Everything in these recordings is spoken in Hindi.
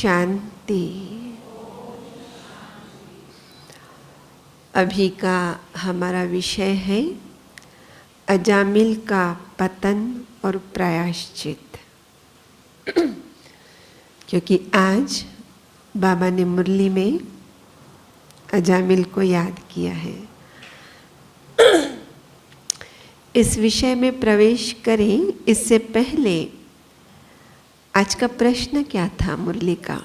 शांति। अभी का हमारा विषय है अजामिल का पतन और प्रायश्चित। क्योंकि आज बाबा ने मुरली में अजामिल को याद किया है। इस विषय में प्रवेश करें इससे पहले आज का प्रश्न क्या था मुरली का?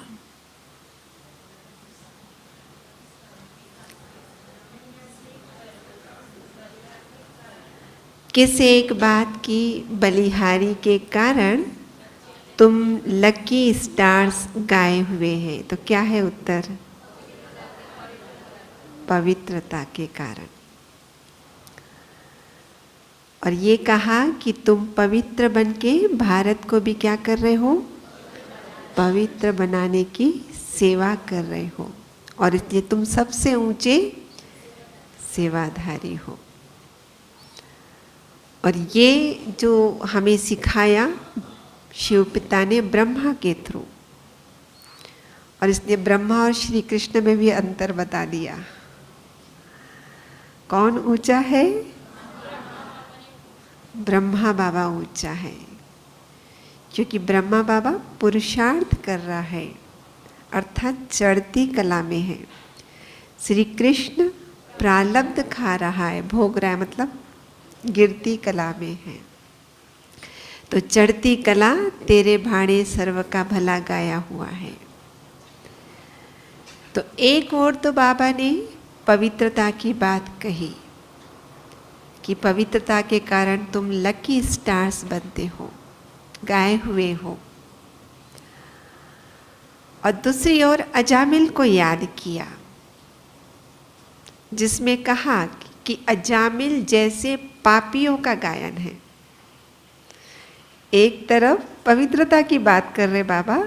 किस एक बात की बलिहारी के कारण तुम लकी स्टार्स गाए हुए हैं? तो क्या है उत्तर? पवित्रता के कारण। और ये कहा कि तुम पवित्र बनके भारत को भी क्या कर रहे हो? पवित्र बनाने की सेवा कर रहे हो, और इसलिए तुम सबसे ऊंचे सेवाधारी हो। और ये जो हमें सिखाया शिव पिता ने ब्रह्मा के थ्रू, और इसलिए ब्रह्मा और श्री कृष्ण में भी अंतर बता दिया। कौन ऊंचा है? ब्रह्मा बाबा ऊंचा है, क्योंकि ब्रह्मा बाबा पुरुषार्थ कर रहा है, अर्थात चढ़ती कला में है। श्री कृष्ण प्रारब्ध खा रहा है, भोग रहा है, मतलब गिरती कला में है। तो चढ़ती कला तेरे भाणे सर्व का भला गाया हुआ है। तो एक और तो बाबा ने पवित्रता की बात कही कि पवित्रता के कारण तुम लकी स्टार्स बनते हो, गाए हुए हो। और दूसरी ओर अजामिल को याद किया, जिसमें कहा कि अजामिल जैसे पापियों का गायन है। एक तरफ पवित्रता की बात कर रहे बाबा,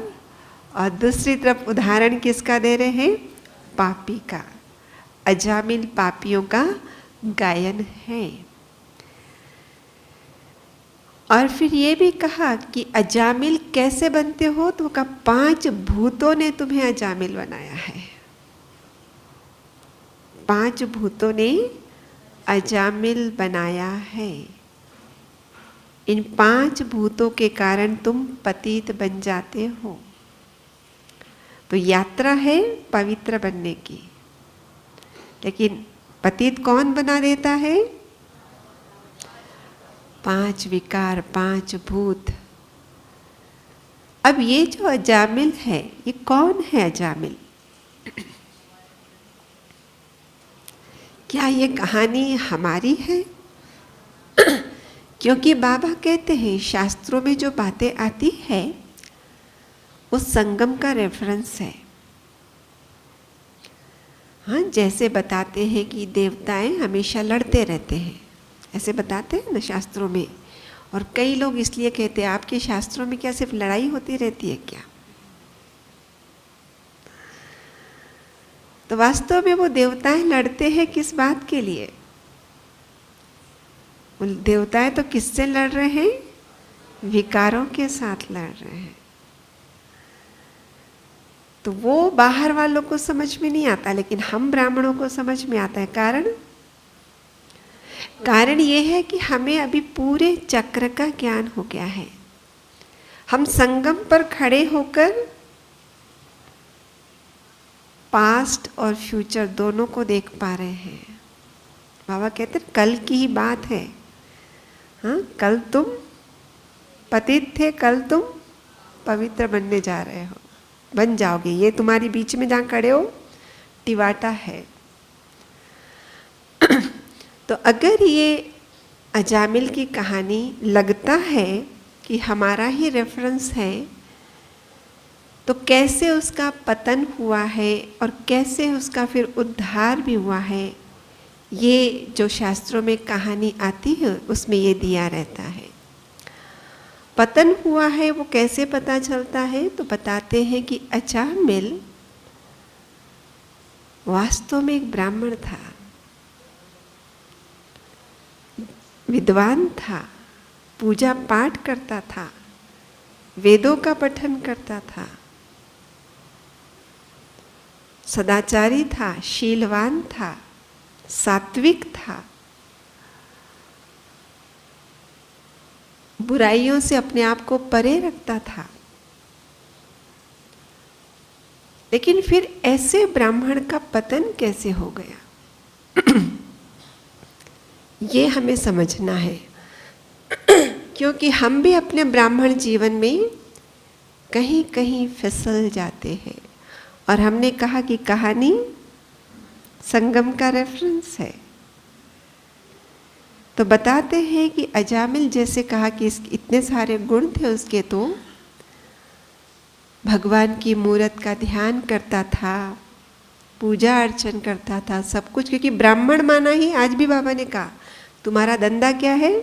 और दूसरी तरफ उदाहरण किसका दे रहे हैं? पापी का। अजामिल पापियों का गायन है। और फिर ये भी कहा कि अजामिल कैसे बनते हो? तो कहा 5 भूतों ने तुम्हें अजामिल बनाया है। 5 भूतों ने अजामिल बनाया है। इन 5 भूतों के कारण तुम पतित बन जाते हो। तो यात्रा है पवित्र बनने की, लेकिन पतित कौन बना देता है? 5 विकार, 5 भूत। अब ये जो अजामिल है, ये कौन है अजामिल? क्या ये कहानी हमारी है? क्योंकि बाबा कहते हैं शास्त्रों में जो बातें आती है वो संगम का रेफरेंस है। हाँ, जैसे बताते हैं कि देवताएं हमेशा लड़ते रहते हैं, ऐसे बताते हैं ना शास्त्रों में। और कई लोग इसलिए कहते हैं आपके शास्त्रों में क्या सिर्फ लड़ाई होती रहती है क्या? तो वास्तव में वो देवताएं लड़ते हैं किस बात के लिए? देवताएं तो किससे लड़ रहे हैं? विकारों के साथ लड़ रहे हैं। तो वो बाहर वालों को समझ में नहीं आता, लेकिन हम ब्राह्मणों को समझ में आता है। कारण ये है कि हमें अभी पूरे चक्र का ज्ञान हो गया है। हम संगम पर खड़े होकर पास्ट और फ्यूचर दोनों को देख पा रहे हैं। बाबा कहते हैं कल की ही बात है। हाँ, कल तुम पतित थे, कल तुम पवित्र बनने जा रहे हो, बन जाओगे। ये तुम्हारी बीच में जहाँ खड़े हो टिवाटा है। तो अगर ये अजामिल की कहानी लगता है कि हमारा ही रेफरेंस है, तो कैसे उसका पतन हुआ है और कैसे उसका फिर उद्धार भी हुआ है, ये जो शास्त्रों में कहानी आती है उसमें ये दिया रहता है। पतन हुआ है वो कैसे पता चलता है? तो बताते हैं कि अजामिल वास्तव में एक ब्राह्मण था, विद्वान था, पूजा पाठ करता था, वेदों का पठन करता था, सदाचारी था, शीलवान था, सात्विक था, बुराइयों से अपने आप को परे रखता था। लेकिन फिर ऐसे ब्राह्मण का पतन कैसे हो गया ये हमें समझना है क्योंकि हम भी अपने ब्राह्मण जीवन में कहीं कहीं फिसल जाते हैं। और हमने कहा कि कहानी संगम का रेफरेंस है। तो बताते हैं कि अजामिल जैसे कहा कि इतने सारे गुण थे उसके, तो भगवान की मूरत का ध्यान करता था, पूजा अर्चन करता था, सब कुछ, क्योंकि ब्राह्मण माना ही, आज भी बाबा ने कहा तुम्हारा धंधा क्या है,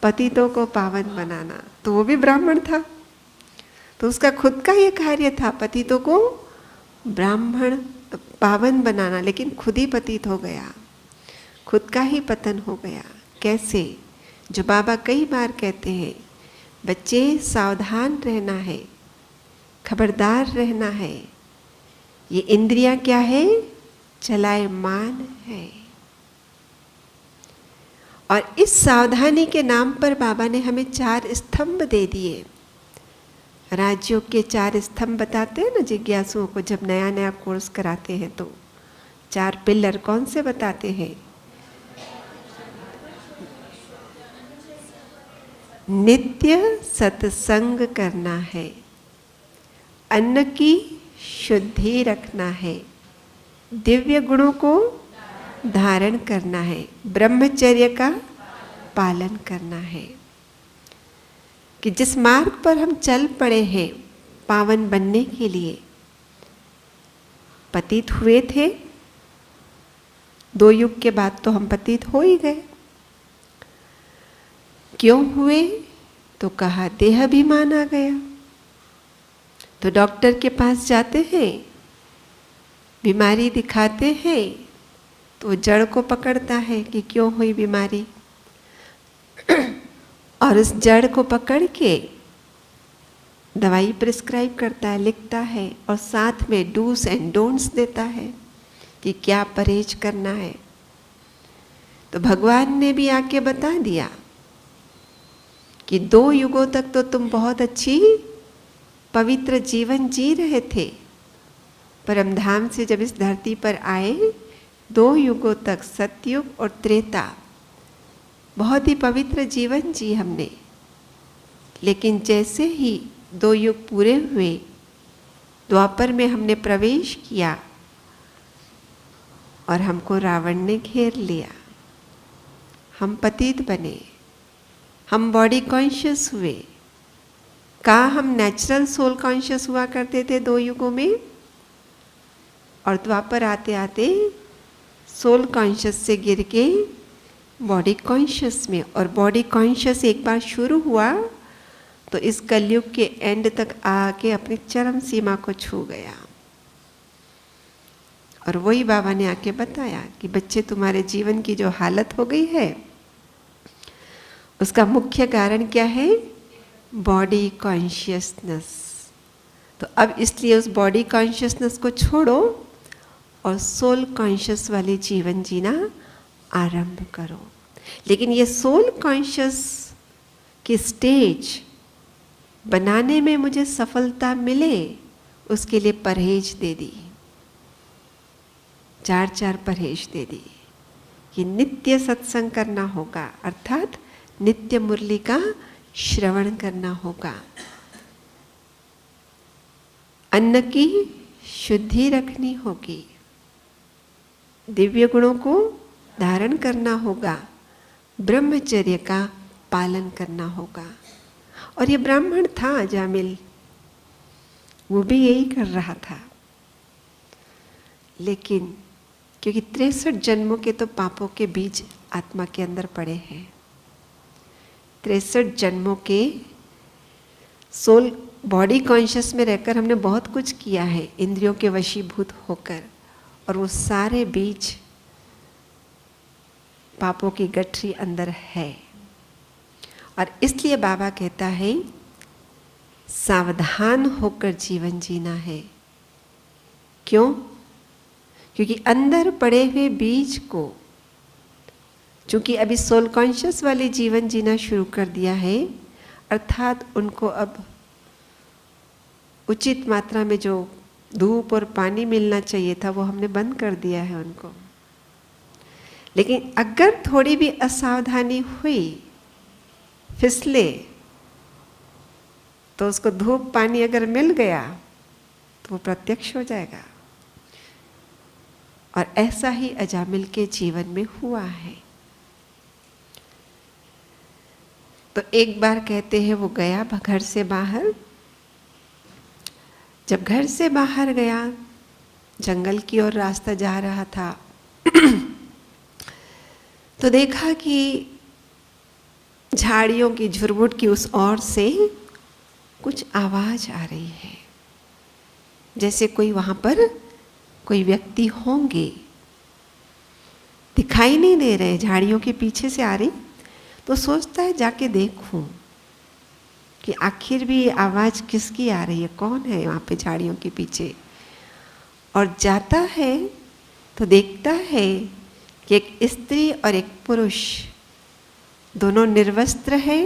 पतितों को पावन बनाना। तो वो भी ब्राह्मण था, तो उसका खुद का ये कार्य था पतितों को ब्राह्मण पावन बनाना, लेकिन खुद ही पतित हो गया, खुद का ही पतन हो गया। कैसे? जो बाबा कई बार कहते हैं, बच्चे सावधान रहना है, खबरदार रहना है, ये इंद्रियां क्या है, चलायमान है। और इस सावधानी के नाम पर बाबा ने हमें 4 स्तंभ दे दिए। राजयोग के 4 स्तंभ बताते हैं ना जिज्ञासुओं को, जब नया नया कोर्स कराते हैं तो 4 पिलर कौन से बताते हैं? नित्य सत्संग करना है, अन्न की शुद्धि रखना है, दिव्य गुणों को धारण करना है, ब्रह्मचर्य का पालन करना है। कि जिस मार्ग पर हम चल पड़े हैं पावन बनने के लिए, पतित हुए थे, 2 युग के बाद तो हम पतित हो ही गए। क्यों हुए? तो कहा देहाभिमान आ गया। तो डॉक्टर के पास जाते हैं, बीमारी दिखाते हैं, तो जड़ को पकड़ता है कि क्यों हुई बीमारी, और उस जड़ को पकड़ के दवाई प्रिस्क्राइब करता है, लिखता है, और साथ में डूज एंड डोंट्स देता है कि क्या परहेज करना है। तो भगवान ने भी आके बता दिया कि 2 युगों तक तो तुम बहुत अच्छी पवित्र जीवन जी रहे थे, परमधाम से जब इस धरती पर आए 2 युगों तक, सतयुग और त्रेता, बहुत ही पवित्र जीवन जी हमने। लेकिन जैसे ही 2 युग पूरे हुए, द्वापर में हमने प्रवेश किया और हमको रावण ने घेर लिया, हम पतित बने, हम बॉडी कॉन्शियस हुए। कहाँ हम नेचुरल सोल कॉन्शियस हुआ करते थे 2 युगों में, और द्वापर आते आते सोल कॉन्शियस से गिर के बॉडी कॉन्शियस में, और बॉडी कॉन्शियस एक बार शुरू हुआ तो इस कलयुग के एंड तक आके अपनी चरम सीमा को छू गया। और वही बाबा ने आके बताया कि बच्चे तुम्हारे जीवन की जो हालत हो गई है उसका मुख्य कारण क्या है? Body consciousness. तो अब इसलिए उस बॉडी कॉन्शियसनेस को छोड़ो और सोल कॉन्शियस वाले जीवन जीना आरंभ करो। लेकिन ये सोल कॉन्शियस की स्टेज बनाने में मुझे सफलता मिले, उसके लिए परहेज दे दी, 4 परहेज दे दी कि नित्य सत्संग करना होगा, अर्थात नित्य मुरली का श्रवण करना होगा, अन्न की शुद्धि रखनी होगी, दिव्य गुणों को धारण करना होगा, ब्रह्मचर्य का पालन करना होगा। और ये ब्राह्मण था अजामिल, वो भी यही कर रहा था। लेकिन क्योंकि 63 जन्मों के तो पापों के बीज आत्मा के अंदर पड़े हैं, 63 जन्मों के सोल बॉडी कॉन्शियस में रहकर हमने बहुत कुछ किया है, इंद्रियों के वशीभूत होकर, और वो सारे बीज पापों की गठरी अंदर है। और इसलिए बाबा कहता है सावधान होकर जीवन जीना है। क्यों? क्योंकि अंदर पड़े हुए बीज को, चूंकि अभी सोल कॉन्शियस वाले जीवन जीना शुरू कर दिया है, अर्थात उनको अब उचित मात्रा में जो धूप और पानी मिलना चाहिए था वो हमने बंद कर दिया है उनको। लेकिन अगर थोड़ी भी असावधानी हुई, फिसले, तो उसको धूप पानी अगर मिल गया तो वो प्रत्यक्ष हो जाएगा। और ऐसा ही अजामिल के जीवन में हुआ है। तो एक बार कहते हैं वो गया घर से बाहर। जब घर से बाहर गया, जंगल की ओर रास्ता जा रहा था तो देखा कि झाड़ियों की झुरमुट की उस ओर से कुछ आवाज आ रही है, जैसे कोई वहां पर कोई व्यक्ति होंगे। दिखाई नहीं दे रहे, झाड़ियों के पीछे से आ रही। तो सोचता है जाके देखूं कि आखिर भी ये आवाज किसकी आ रही है, कौन है वहां पे झाड़ियों के पीछे। और जाता है तो देखता है कि एक स्त्री और एक पुरुष दोनों निर्वस्त्र है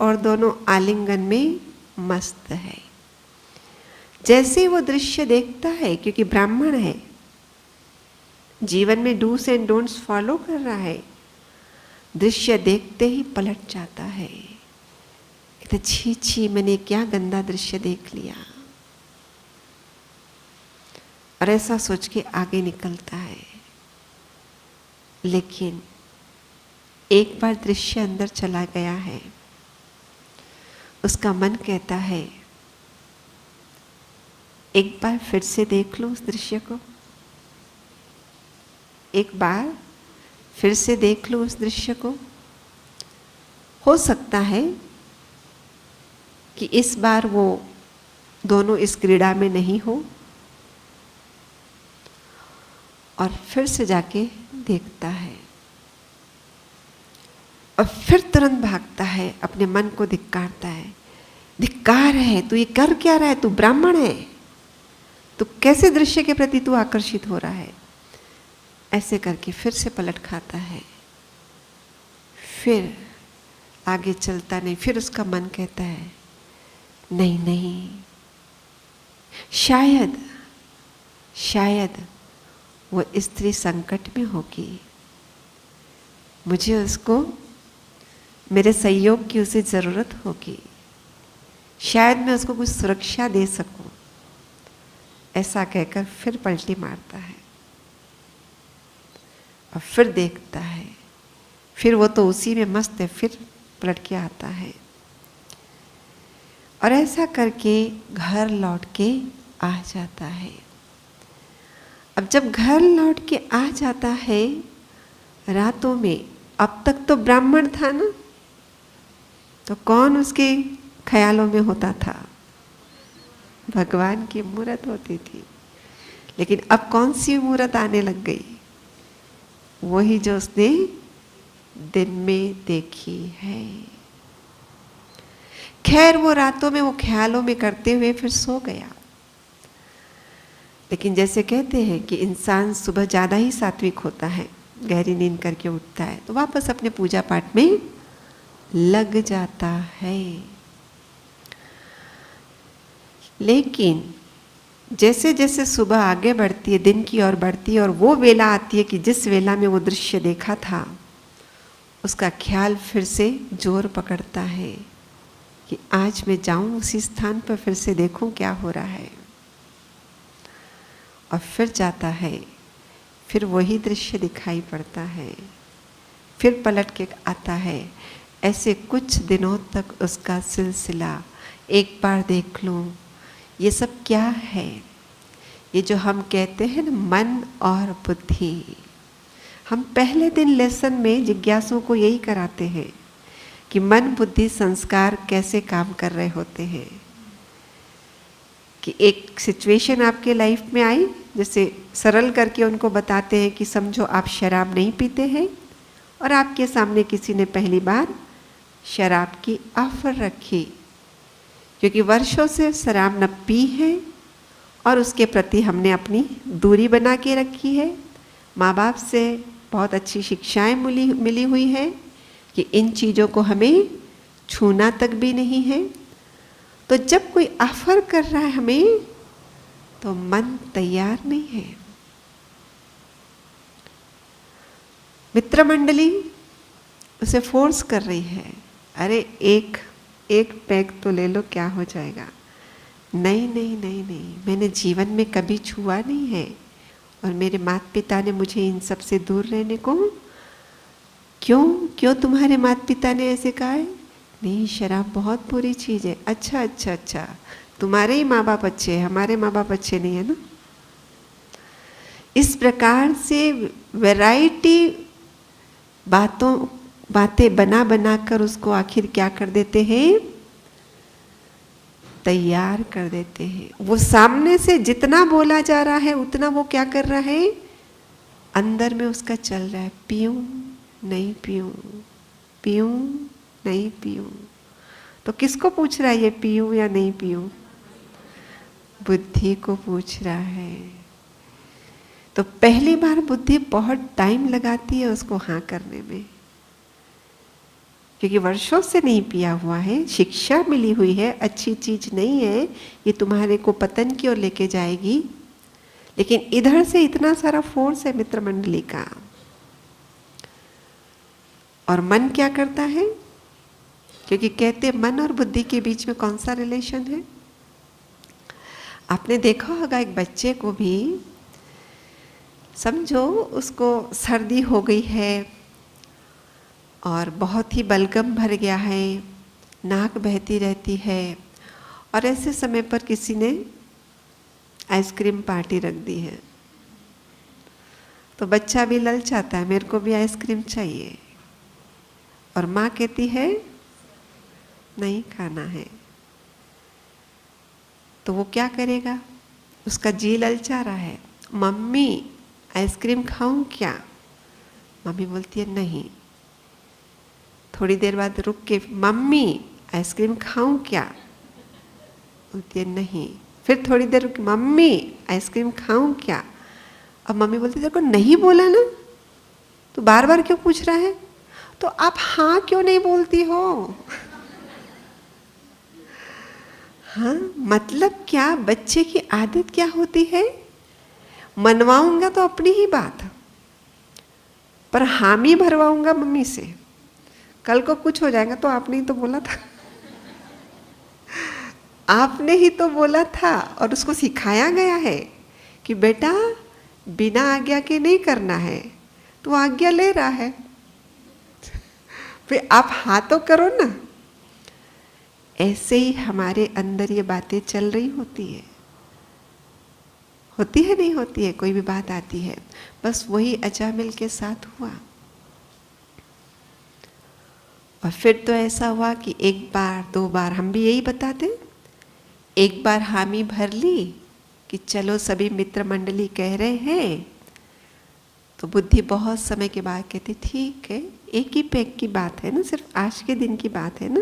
और दोनों आलिंगन में मस्त है। जैसे वो दृश्य देखता है, क्योंकि ब्राह्मण है, जीवन में डूस एंड डोंट्स फॉलो कर रहा है, दृश्य देखते ही पलट जाता है। कहते छी छी, मैंने क्या गंदा दृश्य देख लिया। और ऐसा सोच के आगे निकलता है। लेकिन एक बार दृश्य अंदर चला गया है, उसका मन कहता है एक बार फिर से देख लो उस दृश्य को, एक बार फिर से देख लो उस दृश्य को। हो सकता है कि इस बार वो दोनों इस क्रीड़ा में नहीं हो। और फिर से जाके देखता है और फिर तुरंत भागता है, अपने मन को धिक्कारता है। धिक्कार है, तू ये कर क्या रहा है, तू ब्राह्मण है, तो कैसे दृश्य के प्रति तू आकर्षित हो रहा है। ऐसे करके फिर से पलट खाता है, फिर आगे चलता नहीं। फिर उसका मन कहता है नहीं नहीं, शायद शायद वो स्त्री संकट में होगी, मुझे उसको, मेरे सहयोग की उसे जरूरत होगी, शायद मैं उसको कुछ सुरक्षा दे सकूं। ऐसा कहकर फिर पलटी मारता है और फिर देखता है, फिर वो तो उसी में मस्त है, फिर पलट के आता है। और ऐसा करके घर लौट के आ जाता है। अब जब घर लौट के आ जाता है रातों में, अब तक तो ब्राह्मण था ना, तो कौन उसके ख्यालों में होता था, भगवान की मूरत होती थी। लेकिन अब कौन सी मूरत आने लग गई, वही जो उसने दिन में देखी है। खैर वो रातों में वो ख्यालों में करते हुए फिर सो गया। लेकिन जैसे कहते हैं कि इंसान सुबह ज़्यादा ही सात्विक होता है, गहरी नींद करके उठता है तो वापस अपने पूजा पाठ में लग जाता है। लेकिन जैसे जैसे सुबह आगे बढ़ती है, दिन की ओर बढ़ती है, और वो वेला आती है कि जिस वेला में वो दृश्य देखा था, उसका ख्याल फिर से जोर पकड़ता है कि आज मैं जाऊं उसी स्थान पर, फिर से देखूं क्या हो रहा है। और फिर जाता है, फिर वही दृश्य दिखाई पड़ता है, फिर पलट के आता है। ऐसे कुछ दिनों तक उसका सिलसिला, एक बार देख लूं, ये सब क्या है, ये जो हम कहते हैं ना मन और बुद्धि। हम पहले दिन लेसन में जिज्ञासुओं को यही कराते हैं कि मन बुद्धि संस्कार कैसे काम कर रहे होते हैं। कि एक सिचुएशन आपके लाइफ में आई, जैसे सरल करके उनको बताते हैं कि समझो आप शराब नहीं पीते हैं और आपके सामने किसी ने पहली बार शराब की ऑफर रखी, क्योंकि वर्षों से शराब न पी है और उसके प्रति हमने अपनी दूरी बना के रखी है। माँ बाप से बहुत अच्छी शिक्षाएं मिली हुई है कि इन चीज़ों को हमें छूना तक भी नहीं है। तो जब कोई ऑफर कर रहा है हमें, तो मन तैयार नहीं है। मित्र मंडली उसे फोर्स कर रही है, अरे एक पैग तो ले लो, क्या हो जाएगा। नहीं नहीं नहीं नहीं, मैंने जीवन में कभी छुआ नहीं है और मेरे माता पिता ने मुझे इन सब से दूर रहने को। क्यों तुम्हारे माता पिता ने ऐसे कहा है? नहीं, शराब बहुत बुरी चीज़ है। अच्छा, तुम्हारे ही माँ बाप अच्छे हैं, हमारे माँ बाप अच्छे नहीं है ना। इस प्रकार से वैरायटी बातें बना कर उसको आखिर क्या कर देते हैं? तैयार कर देते हैं। वो सामने से जितना बोला जा रहा है उतना वो क्या कर रहा है? अंदर में उसका चल रहा है, पीऊं नहीं पीऊं, पीऊं नहीं पीऊं। तो किसको पूछ रहा है ये, पीऊं या नहीं पीऊं? बुद्धि को पूछ रहा है। तो पहली बार बुद्धि बहुत टाइम लगाती है उसको हाँ करने में, क्योंकि वर्षों से नहीं पिया हुआ है, शिक्षा मिली हुई है, अच्छी चीज नहीं है, ये तुम्हारे को पतन की ओर लेके जाएगी। लेकिन इधर से इतना सारा फोर्स है मित्र मंडली का। और मन क्या करता है? क्योंकि कहते मन और बुद्धि के बीच में कौन सा रिलेशन है? आपने देखा होगा एक बच्चे को भी, समझो उसको सर्दी हो गई है और बहुत ही बलगम भर गया है, नाक बहती रहती है, और ऐसे समय पर किसी ने आइसक्रीम पार्टी रख दी है। तो बच्चा भी ललचाता है, मेरे को भी आइसक्रीम चाहिए, और माँ कहती है नहीं खाना है। तो वो क्या करेगा? उसका जी ललचा रहा है, मम्मी आइसक्रीम खाऊं क्या? मम्मी बोलती है नहीं। थोड़ी देर बाद रुक के, मम्मी आइसक्रीम खाऊं क्या? बोलती है नहीं। फिर थोड़ी देर रुक, मम्मी आइसक्रीम खाऊं क्या? अब मम्मी बोलती है, तेरे को नहीं बोला ना, तो बार बार क्यों पूछ रहा है? तो आप हाँ क्यों नहीं बोलती हो? हाँ, मतलब क्या, बच्चे की आदत क्या होती है? मनवाऊंगा तो अपनी ही बात, पर हामी भरवाऊंगा मम्मी से। कल को कुछ हो जाएगा तो आपने ही तो बोला था, आपने ही तो बोला था, और उसको सिखाया गया है कि बेटा बिना आज्ञा के नहीं करना है, तो आज्ञा ले रहा है, फिर आप हाँ तो करो ना। ऐसे ही हमारे अंदर ये बातें चल रही होती है नहीं होती है, कोई भी बात आती है, बस वही अजामिल के साथ हुआ। और फिर तो ऐसा हुआ कि एक बार दो बार, हम भी यही बताते, एक बार हामी भर ली कि चलो सभी मित्र मंडली कह रहे हैं, तो बुद्धि बहुत समय के बाद कहती ठीक है, एक ही पैक की बात है ना, सिर्फ आज के दिन की बात है ना,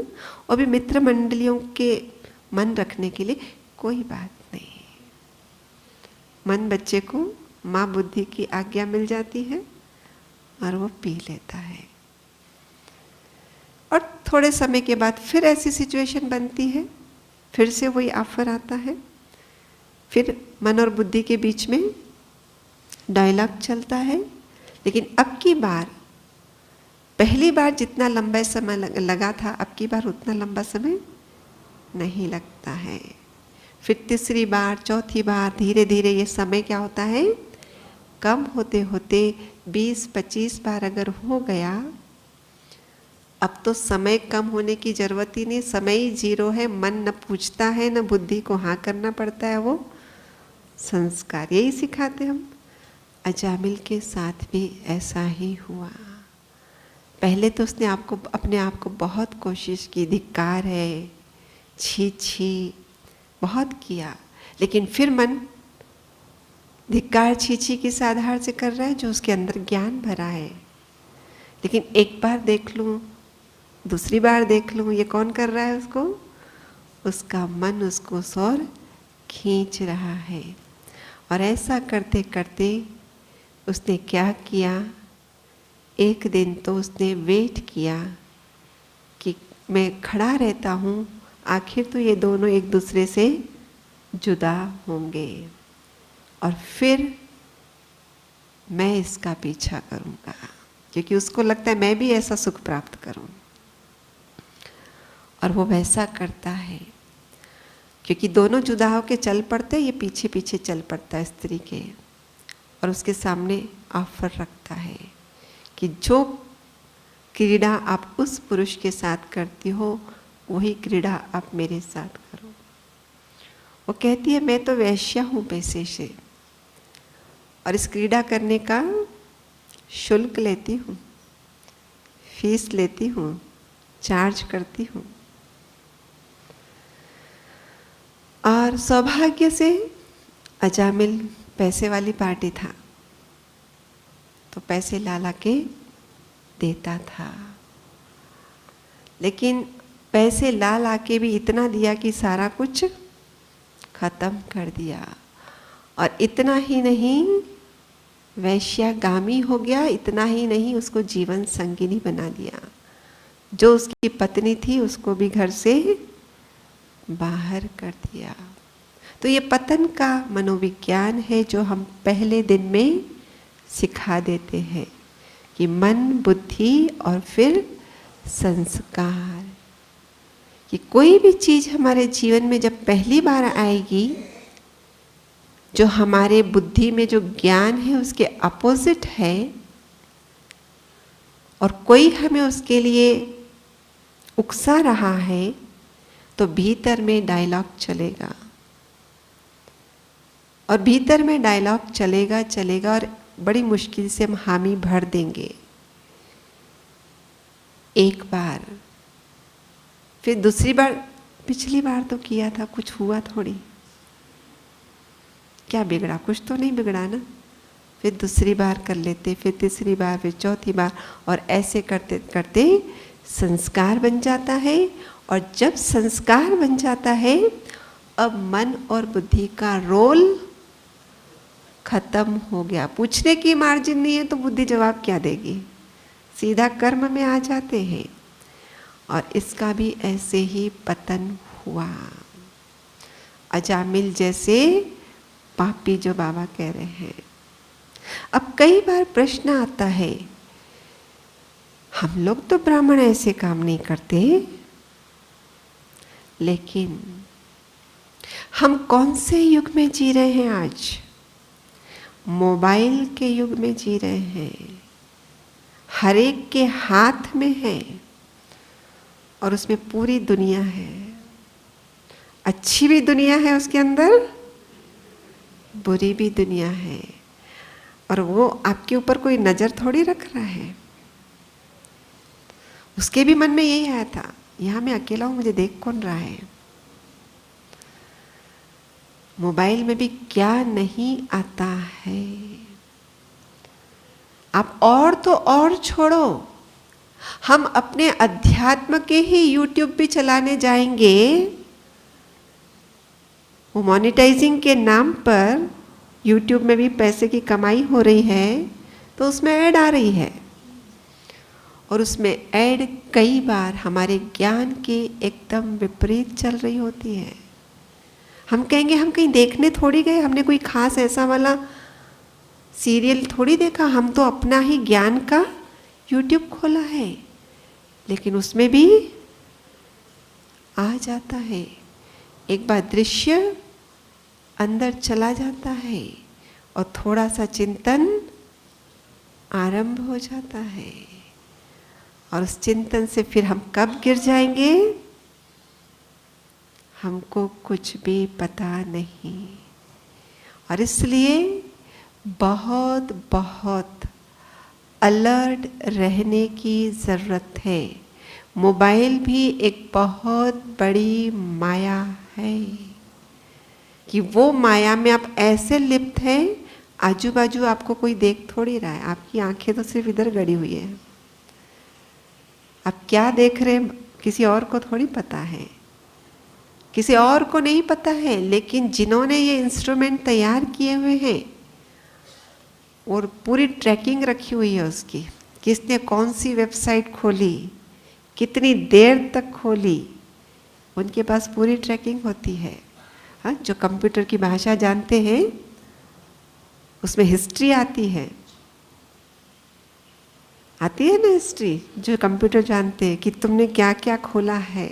और भी मित्र मंडलियों के मन रखने के लिए कोई बात नहीं। मन बच्चे को माँ बुद्धि की आज्ञा मिल जाती है और वो पी लेता है। और थोड़े समय के बाद फिर ऐसी सिचुएशन बनती है, फिर से वही ऑफर आता है, फिर मन और बुद्धि के बीच में डायलॉग चलता है। लेकिन अब की बार, पहली बार जितना लंबा समय लगा था, अब की बार उतना लंबा समय नहीं लगता है। फिर तीसरी बार, चौथी बार, धीरे धीरे ये समय क्या होता है, कम होते होते 20-25 बार अगर हो गया, अब तो समय कम होने की जरूरत ही नहीं, समय ही जीरो है। मन न पूछता है, न बुद्धि को हाँ करना पड़ता है, वो संस्कार यही सिखाते हम। अजामिल के साथ भी ऐसा ही हुआ। पहले तो उसने अपने आप को बहुत कोशिश की, धिक्कार है, छी छी बहुत किया, लेकिन फिर मन धिक्कार छी छी किस आधार से कर रहा है, जो उसके अंदर ज्ञान भरा है। लेकिन एक बार देख लूं, दूसरी बार देख लूं, ये कौन कर रहा है उसको? उसका मन उसको सौर खींच रहा है। और ऐसा करते करते उसने क्या किया, एक दिन तो उसने वेट किया कि मैं खड़ा रहता हूँ, आखिर तो ये दोनों एक दूसरे से जुदा होंगे और फिर मैं इसका पीछा करूँगा, क्योंकि उसको लगता है मैं भी ऐसा सुख प्राप्त करूँ। और वो वैसा करता है, क्योंकि दोनों जुदा होकर चल पड़ते, ये पीछे पीछे चल पड़ता है स्त्री के, और उसके सामने ऑफर रखता है कि जो क्रीड़ा आप उस पुरुष के साथ करती हो वही क्रीड़ा आप मेरे साथ करो। वो कहती है मैं तो वैश्या हूँ पैसे से, और इस क्रीड़ा करने का शुल्क लेती हूँ, फीस लेती हूँ, चार्ज करती हूँ। और सौभाग्य से अजामिल पैसे वाली पार्टी था, तो पैसे ला ला के देता था, लेकिन पैसे ला ला के भी इतना दिया कि सारा कुछ खत्म कर दिया। और इतना ही नहीं, वैश्यागामी हो गया, इतना ही नहीं, उसको जीवन संगिनी बना दिया। जो उसकी पत्नी थी उसको भी घर से बाहर कर दिया। तो ये पतन का मनोविज्ञान है जो हम पहले दिन में सिखा देते हैं कि मन, बुद्धि और फिर संस्कार, कि कोई भी चीज़ हमारे जीवन में जब पहली बार आएगी, जो हमारे बुद्धि में जो ज्ञान है उसके अपोजिट है, और कोई हमें उसके लिए उकसा रहा है, तो भीतर में डायलॉग चलेगा, और भीतर में डायलॉग चलेगा चलेगा और बड़ी मुश्किल से हम हामी भर देंगे एक बार, फिर दूसरी बार, पिछली बार तो किया था, कुछ हुआ थोड़ी, क्या बिगड़ा, कुछ तो नहीं बिगड़ा ना। फिर दूसरी बार कर लेते, फिर तीसरी बार, फिर चौथी बार, और ऐसे करते करते संस्कार बन जाता है। और जब संस्कार बन जाता है, अब मन और बुद्धि का रोल खत्म हो गया। पूछने की मार्जिन नहीं है तो बुद्धि जवाब क्या देगी, सीधा कर्म में आ जाते हैं। और इसका भी ऐसे ही पतन हुआ। अजामिल जैसे पापी जो बाबा कह रहे हैं। अब कई बार प्रश्न आता है, हम लोग तो ब्राह्मण ऐसे काम नहीं करते, लेकिन हम कौन से युग में जी रहे हैं आज? मोबाइल के युग में जी रहे हैं। हर एक के हाथ में है और उसमें पूरी दुनिया है। अच्छी भी दुनिया है उसके अंदर, बुरी भी दुनिया है, और वो आपके ऊपर कोई नज़र थोड़ी रख रहा है। उसके भी मन में यही आया था, यहाँ मैं अकेला हूँ, मुझे देख कौन रहा है। मोबाइल में भी क्या नहीं आता है। आप और तो और छोड़ो, हम अपने अध्यात्म के ही यूट्यूब भी चलाने जाएंगे, वो मोनेटाइजिंग के नाम पर यूट्यूब में भी पैसे की कमाई हो रही है, तो उसमें ऐड आ रही है, और उसमें ऐड कई बार हमारे ज्ञान के एकदम विपरीत चल रही होती है। हम कहेंगे हम कहीं देखने थोड़ी गए, हमने कोई खास ऐसा वाला सीरियल थोड़ी देखा, हम तो अपना ही ज्ञान का यूट्यूब खोला है, लेकिन उसमें भी आ जाता है। एक बार दृश्य अंदर चला जाता है और थोड़ा सा चिंतन आरंभ हो जाता है, और उस चिंतन से फिर हम कब गिर जाएंगे हमको कुछ भी पता नहीं। और इसलिए बहुत बहुत अलर्ट रहने की ज़रूरत है। मोबाइल भी एक बहुत बड़ी माया है कि वो माया में आप ऐसे लिप्त हैं, आजू बाजू आपको कोई देख थोड़ी रहा है, आपकी आंखें तो सिर्फ इधर गड़ी हुई है। आप क्या देख रहे हैं किसी और को थोड़ी पता है। किसी और को नहीं पता है, लेकिन जिन्होंने ये इंस्ट्रूमेंट तैयार किए हुए हैं और पूरी ट्रैकिंग रखी हुई है उसकी, किसने कौन सी वेबसाइट खोली, कितनी देर तक खोली, उनके पास पूरी ट्रैकिंग होती है। हाँ, जो कंप्यूटर की भाषा जानते हैं उसमें हिस्ट्री आती है ना हिस्ट्री, जो कंप्यूटर जानते हैं कि तुमने क्या क्या खोला है।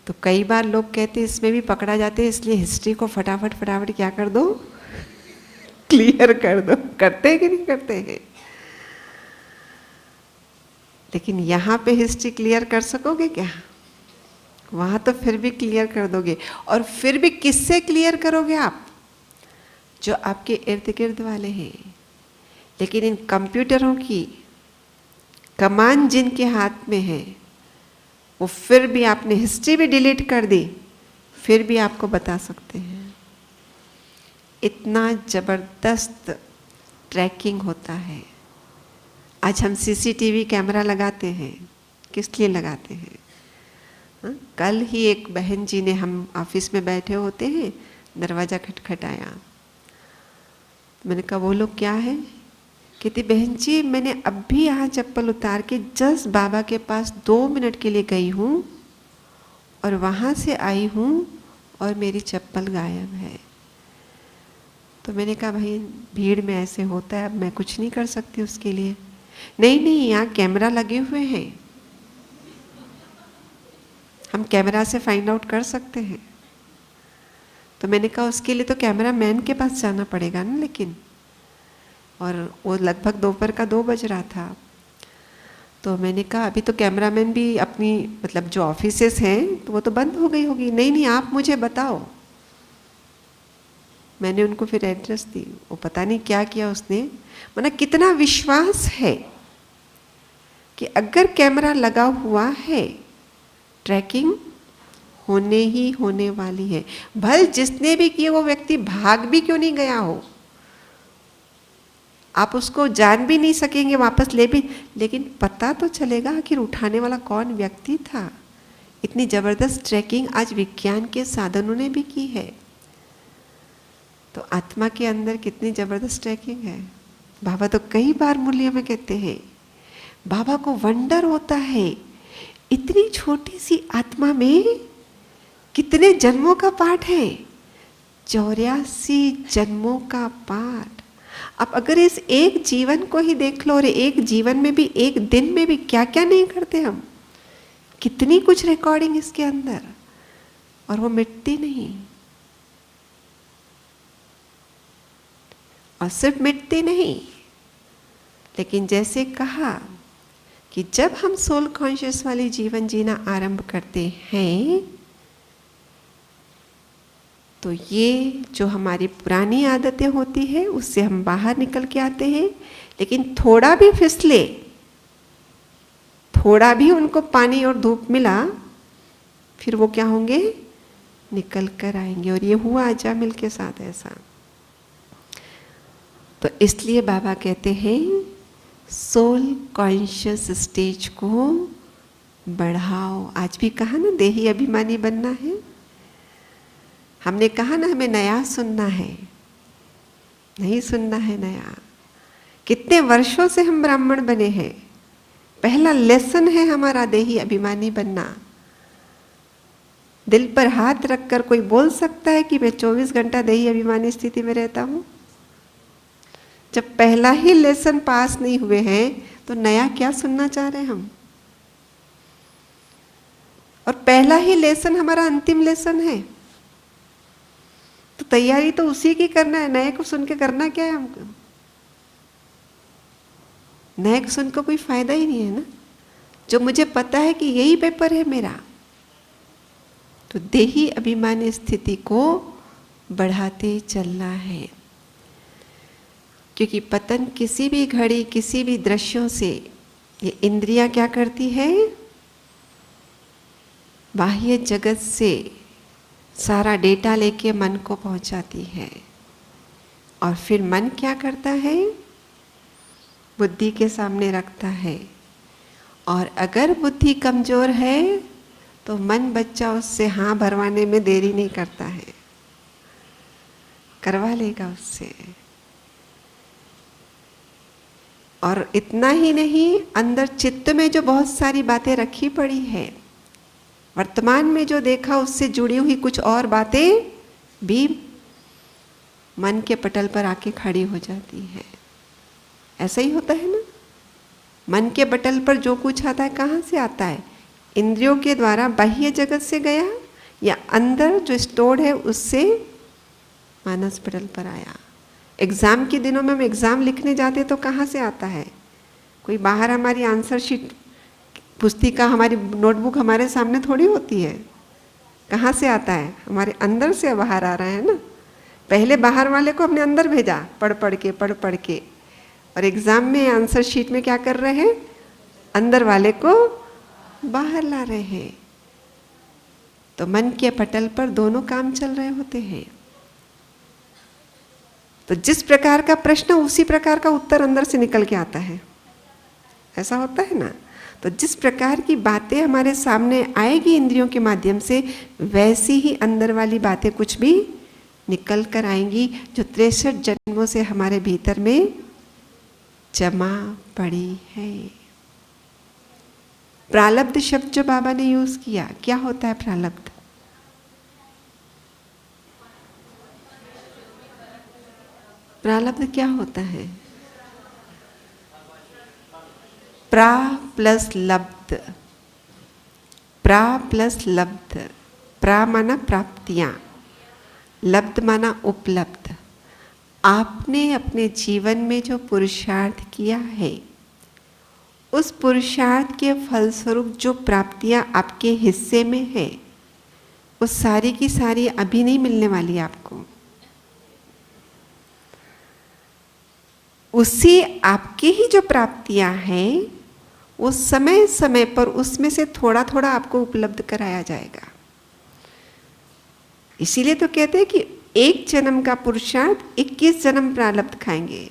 तो कई बार लोग कहते हैं इसमें भी पकड़ा जाते हैं, इसलिए हिस्ट्री को फटाफट क्या कर दो, क्लियर कर दो। करते हैं कि नहीं करते हैं? लेकिन यहाँ पे हिस्ट्री क्लियर कर सकोगे क्या? वहाँ तो फिर भी क्लियर कर दोगे, और फिर भी किससे क्लियर करोगे आप? जो आपके इर्द गिर्द वाले हैं। लेकिन इन कंप्यूटरों की कमान जिनके हाथ में है, वो फिर भी, आपने हिस्ट्री भी डिलीट कर दी, फिर भी आपको बता सकते हैं। इतना जबरदस्त ट्रैकिंग होता है। आज हम सीसीटीवी कैमरा लगाते हैं, किस लिए लगाते हैं? हाँ? कल ही एक बहन जी ने, हम ऑफिस में बैठे होते हैं, दरवाज़ा खटखटाया। मैंने कहा वो लोग क्या है? कहती बहन जी मैंने अभी यहाँ चप्पल उतार के जस्ट बाबा के पास 2 मिनट के लिए गई हूँ और वहाँ से आई हूँ और मेरी चप्पल गायब है। तो मैंने कहा भाई भीड़ में ऐसे होता है, अब मैं कुछ नहीं कर सकती उसके लिए। नहीं, यहाँ कैमरा लगे हुए हैं, हम कैमरा से फाइंड आउट कर सकते हैं। तो मैंने कहा उसके लिए तो कैमरा मैन के पास जाना पड़ेगा ना, लेकिन, और वो लगभग दोपहर का 2 बज रहा था। तो मैंने कहा अभी तो कैमरामैन भी अपनी, मतलब जो ऑफिसेस हैं तो वो तो बंद हो गई होगी। नहीं आप मुझे बताओ। मैंने उनको फिर एड्रेस दी, वो पता नहीं क्या किया उसने। मतलब कितना विश्वास है कि अगर कैमरा लगा हुआ है, ट्रैकिंग होने ही होने वाली है। भले जिसने भी किए वो व्यक्ति भाग भी क्यों नहीं गया हो, आप उसको जान भी नहीं सकेंगे, वापस ले भी, लेकिन पता तो चलेगा आखिर उठाने वाला कौन व्यक्ति था। इतनी जबरदस्त ट्रैकिंग आज विज्ञान के साधनों ने भी की है। तो आत्मा के अंदर कितनी जबरदस्त ट्रैकिंग है। बाबा तो कई बार मूल्य में कहते हैं, बाबा को वंडर होता है इतनी छोटी सी आत्मा में कितने जन्मों का पाठ है। 84 जन्मों का पाठ। अब अगर इस एक जीवन को ही देख लो, और एक जीवन में भी, एक दिन में भी क्या क्या नहीं करते हम, कितनी कुछ रिकॉर्डिंग इसके अंदर, और वो मिटती नहीं। और सिर्फ मिटती नहीं, लेकिन जैसे कहा कि जब हम सोल कॉन्शियस वाली जीवन जीना आरंभ करते हैं, तो ये जो हमारी पुरानी आदतें होती है उससे हम बाहर निकल के आते हैं। लेकिन थोड़ा भी फिसले, थोड़ा भी उनको पानी और धूप मिला, फिर वो क्या होंगे, निकल कर आएंगे। और ये हुआ अजामिल के साथ ऐसा। तो इसलिए बाबा कहते हैं सोल कॉन्शियस स्टेज को बढ़ाओ। आज भी कहा ना देही अभिमानी बनना है। हमने कहा ना हमें नया सुनना है, नहीं सुनना है नया। कितने वर्षों से हम ब्राह्मण बने हैं, पहला लेसन है हमारा देही अभिमानी बनना। दिल पर हाथ रखकर कोई बोल सकता है कि मैं 24 घंटा देही अभिमानी स्थिति में रहता हूं? जब पहला ही लेसन पास नहीं हुए हैं तो नया क्या सुनना चाह रहे हैं हम? और पहला ही लेसन हमारा अंतिम लेसन है, तो तैयारी तो उसी की करना है। नए को सुन के करना क्या है हमको? नए को सुन को कोई फायदा ही नहीं है ना। जो मुझे पता है कि यही पेपर है मेरा, तो देही अभिमानी स्थिति को बढ़ाते चलना है। क्योंकि पतन किसी भी घड़ी, किसी भी दृश्यों से, ये इंद्रियां क्या करती है, बाह्य जगत से सारा डेटा लेके मन को पहुंचाती है। और फिर मन क्या करता है, बुद्धि के सामने रखता है। और अगर बुद्धि कमजोर है तो मन बच्चा उससे हाँ भरवाने में देरी नहीं करता है, करवा लेगा उससे। और इतना ही नहीं, अंदर चित्त में जो बहुत सारी बातें रखी पड़ी है, वर्तमान में जो देखा उससे जुड़ी हुई कुछ और बातें भी मन के पटल पर आके खड़ी हो जाती है। ऐसा ही होता है ना, मन के पटल पर जो कुछ आता है कहाँ से आता है? इंद्रियों के द्वारा बाह्य जगत से गया या अंदर जो स्टोर्ड है उससे मानस पटल पर आया। एग्जाम के दिनों में हम एग्जाम लिखने जाते तो कहाँ से आता है? कोई बाहर हमारी आंसर शीट, पुस्तिका, हमारी नोटबुक हमारे सामने थोड़ी होती है। कहाँ से आता है? हमारे अंदर से बाहर आ रहा है ना। पहले बाहर वाले को हमने अंदर भेजा, पढ़ पढ़ के, और एग्जाम में आंसर शीट में क्या कर रहे हैं? अंदर वाले को बाहर ला रहे हैं। तो मन के पटल पर दोनों काम चल रहे होते हैं। तो जिस प्रकार का प्रश्न उसी प्रकार का उत्तर अंदर से निकल के आता है, ऐसा होता है ना। तो जिस प्रकार की बातें हमारे सामने आएगी इंद्रियों के माध्यम से, वैसी ही अंदर वाली बातें कुछ भी निकल कर आएंगी जो 63 जन्मों से हमारे भीतर में जमा पड़ी है। प्रालब्ध शब्द जो बाबा ने यूज किया, क्या होता है प्रालब्ध? प्रालब्ध क्या होता है? प्रा प्लस लब्ध, प्रा प्लस लब्ध। प्रा माना प्राप्तियां, लब्ध माना उपलब्ध। आपने अपने जीवन में जो पुरुषार्थ किया है, उस पुरुषार्थ के फलस्वरूप जो प्राप्तियां आपके हिस्से में है, वो सारी की सारी अभी नहीं मिलने वाली आपको। उसी आपकी ही जो प्राप्तियां हैं, वो समय समय पर उसमें से थोड़ा थोड़ा आपको उपलब्ध कराया जाएगा। इसीलिए तो कहते हैं कि एक जन्म का पुरुषार्थ 21 जन्म प्रारब्ध खाएंगे,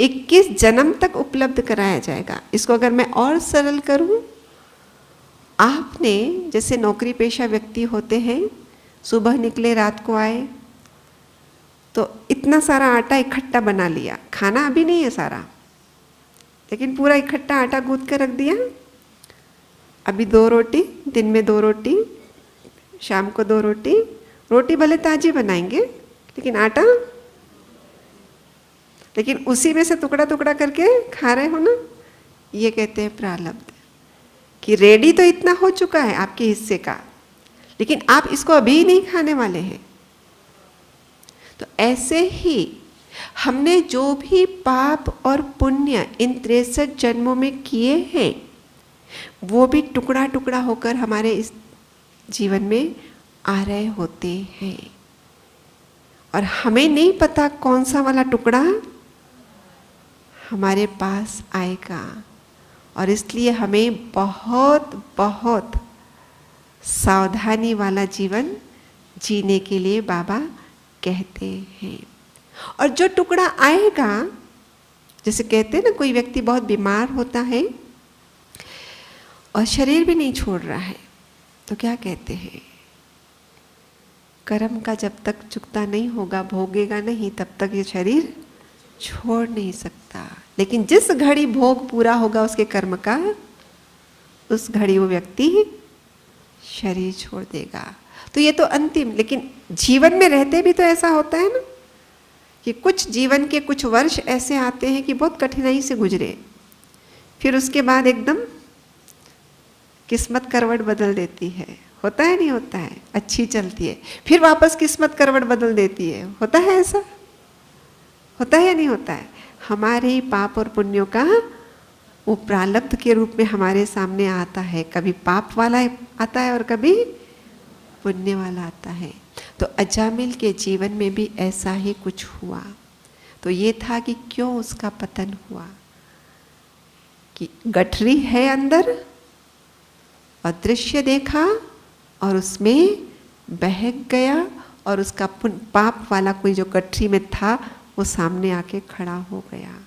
21 जन्म तक उपलब्ध कराया जाएगा। इसको अगर मैं और सरल करूं, आपने जैसे नौकरी पेशा व्यक्ति होते हैं, सुबह निकले रात को आए, तो इतना सारा आटा इकट्ठा बना लिया। खाना अभी नहीं है सारा, लेकिन पूरा इकट्ठा आटा गूंथ कर रख दिया। अभी 2 रोटी, दिन में 2 रोटी, शाम को 2 रोटी। रोटी भले ताजी बनाएंगे, लेकिन आटा, लेकिन उसी में से टुकड़ा टुकड़ा करके खा रहे हो ना। ये कहते हैं प्रारब्ध, कि रेडी तो इतना हो चुका है आपके हिस्से का, लेकिन आप इसको अभी नहीं खाने वाले हैं। तो ऐसे ही हमने जो भी पाप और पुण्य इन 63 जन्मों में किए हैं, वो भी टुकड़ा टुकड़ा होकर हमारे इस जीवन में आ रहे होते हैं। और हमें नहीं पता कौन सा वाला टुकड़ा हमारे पास आएगा। और इसलिए हमें बहुत बहुत सावधानी वाला जीवन जीने के लिए बाबा कहते हैं। और जो टुकड़ा आएगा, जैसे कहते हैं ना, कोई व्यक्ति बहुत बीमार होता है और शरीर भी नहीं छोड़ रहा है, तो क्या कहते हैं? कर्म का जब तक चुकता नहीं होगा, भोगेगा नहीं, तब तक ये शरीर छोड़ नहीं सकता। लेकिन जिस घड़ी भोग पूरा होगा उसके कर्म का, उस घड़ी वो व्यक्ति शरीर छोड़ देगा। तो ये तो अंतिम, लेकिन जीवन में रहते भी तो ऐसा होता है ना, कि कुछ जीवन के कुछ वर्ष ऐसे आते हैं कि बहुत कठिनाई से गुजरे, फिर उसके बाद एकदम किस्मत करवट बदल देती है। होता है नहीं होता है? अच्छी चलती है, फिर वापस किस्मत करवट बदल देती है। होता है ऐसा? होता है या नहीं होता है? हमारे ही पाप और पुण्यों का वो प्रारब्ध के रूप में हमारे सामने आता है। कभी पाप वाला आता है और कभी पुण्य वाला आता है। तो अजामिल के जीवन में भी ऐसा ही कुछ हुआ। तो ये था कि क्यों उसका पतन हुआ, कि गठरी है अंदर और दृश्य देखा और उसमें बहक गया, और उसका पाप वाला कोई जो गठरी में था वो सामने आके खड़ा हो गया।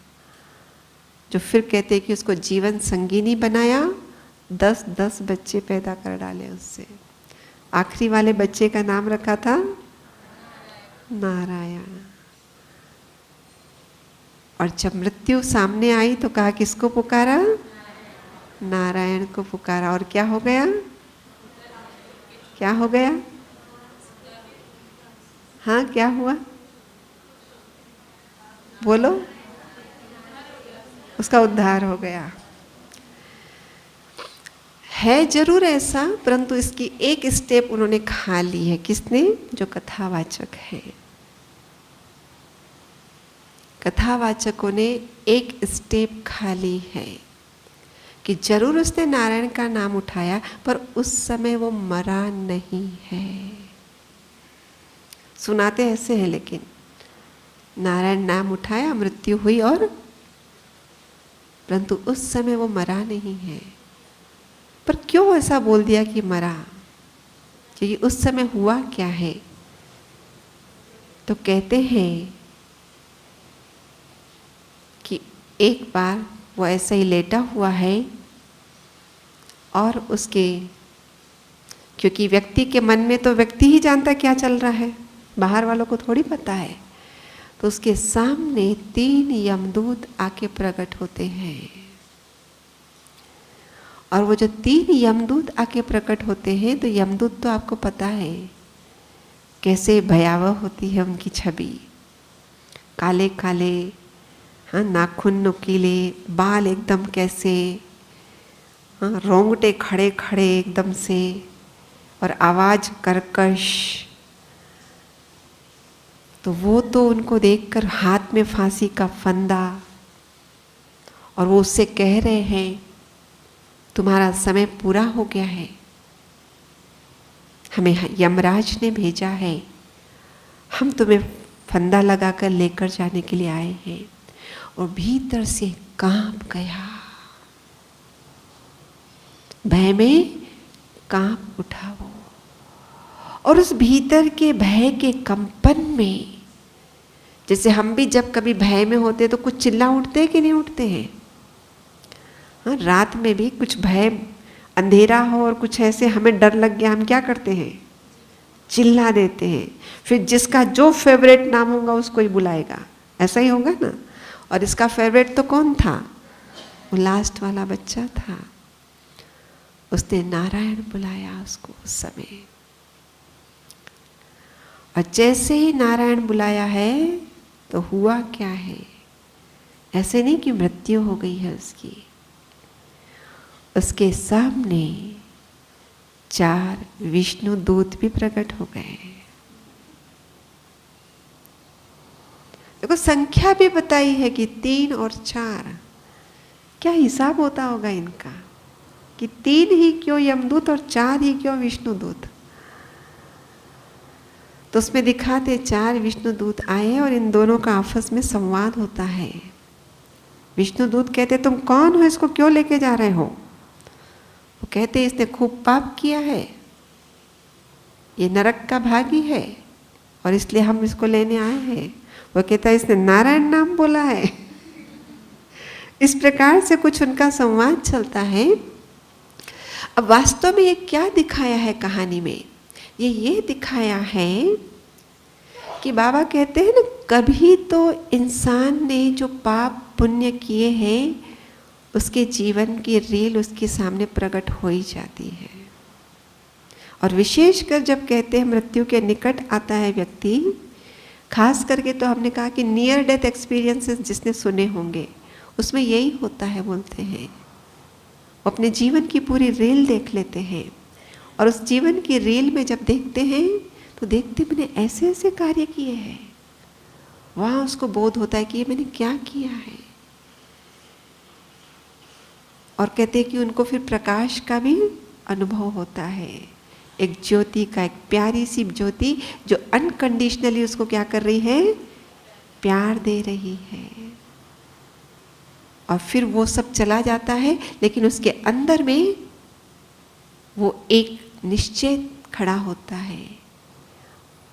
जो फिर कहते हैं कि उसको जीवन संगिनी बनाया 10-10 बच्चे पैदा कर डाले उससे। आखिरी वाले बच्चे का नाम रखा था नारायण। और जब मृत्यु सामने आई तो कहा किसको पुकारा? नारायण को पुकारा। और क्या हो गया? क्या हो गया? हाँ, क्या हुआ? बोलो। उसका उद्धार हो गया। है जरूर ऐसा, परंतु इसकी एक स्टेप उन्होंने खा ली है। किसने? जो कथावाचक है। कथावाचकों ने एक स्टेप खा ली है कि जरूर उसने नारायण का नाम उठाया, पर उस समय वो मरा नहीं है। सुनाते ऐसे हैं, लेकिन नारायण नाम उठाया, मृत्यु हुई, और परंतु उस समय वो मरा नहीं है। पर क्यों ऐसा बोल दिया कि मरा? क्योंकि उस समय हुआ क्या है? तो कहते हैं कि एक बार वो ऐसा ही लेटा हुआ है और उसके, क्योंकि व्यक्ति के मन में तो व्यक्ति ही जानता क्या चल रहा है, बाहर वालों को थोड़ी पता है। तो उसके सामने 3 यमदूत आके प्रकट होते हैं। और वो जो 3 यमदूत आके प्रकट होते हैं, तो यमदूत तो आपको पता है कैसे भयावह होती है उनकी छवि। काले काले, हाँ, नाखून नुकीले, बाल एकदम कैसे, हाँ, रोंगटे खड़े खड़े एकदम से, और आवाज कर्कश। तो वो तो उनको देखकर हाथ में फांसी का फंदा, और वो उससे कह रहे हैं तुम्हारा समय पूरा हो गया है, हमें यमराज ने भेजा है, हम तुम्हें फंदा लगाकर लेकर जाने के लिए आए हैं। और भीतर से कांप गया, भय में कांप उठा वो। और उस भीतर के भय के कंपन में, जैसे हम भी जब कभी भय में होते तो कुछ चिल्ला उठते हैं कि नहीं उठते हैं? हाँ, रात में भी कुछ भय, अंधेरा हो और कुछ ऐसे हमें डर लग गया, हम क्या करते हैं? चिल्ला देते हैं। फिर जिसका जो फेवरेट नाम होगा उसको ही बुलाएगा, ऐसा ही होगा ना। और इसका फेवरेट तो कौन था? वो लास्ट वाला बच्चा था। उसने नारायण बुलाया उसको उस समय। और जैसे ही नारायण बुलाया है तो हुआ क्या है? ऐसे नहीं कि मृत्यु हो गई है उसकी। उसके सामने 4 विष्णु दूत भी प्रकट हो गए। देखो, संख्या भी बताई है कि 3 और 4। क्या हिसाब होता होगा इनका कि 3 ही क्यों यमदूत और 4 ही क्यों विष्णुदूत? तो उसमें दिखाते 4 विष्णुदूत आए और इन दोनों का आपस में संवाद होता है। विष्णुदूत कहते तुम कौन हो, इसको क्यों लेके जा रहे हो? वो कहते इसने खूब पाप किया है, ये नरक का भागी है, और इसलिए हम इसको लेने आए हैं। वो कहता है इसने नारायण नाम बोला है। इस प्रकार से कुछ उनका संवाद चलता है। अब वास्तव में ये क्या दिखाया है कहानी में? ये दिखाया है कि बाबा कहते हैं ना, कभी तो इंसान ने जो पाप पुण्य किए हैं उसके जीवन की रील उसके सामने प्रकट हो ही जाती है। और विशेषकर जब कहते हैं मृत्यु के निकट आता है व्यक्ति, खास करके तो हमने कहा कि नियर डेथ एक्सपीरियंसेस जिसने सुने होंगे उसमें यही होता है। बोलते हैं वो अपने जीवन की पूरी रील देख लेते हैं, और उस जीवन की रील में जब देखते हैं तो देखते मैंने ऐसे ऐसे कार्य किए हैं। वहाँ उसको बोध होता है कि ये मैंने क्या किया है। और कहते हैं कि उनको फिर प्रकाश का भी अनुभव होता है, एक ज्योति का, एक प्यारी सी ज्योति जो अनकंडीशनली उसको क्या कर रही है? प्यार दे रही है। और फिर वो सब चला जाता है, लेकिन उसके अंदर में वो एक निश्चय खड़ा होता है,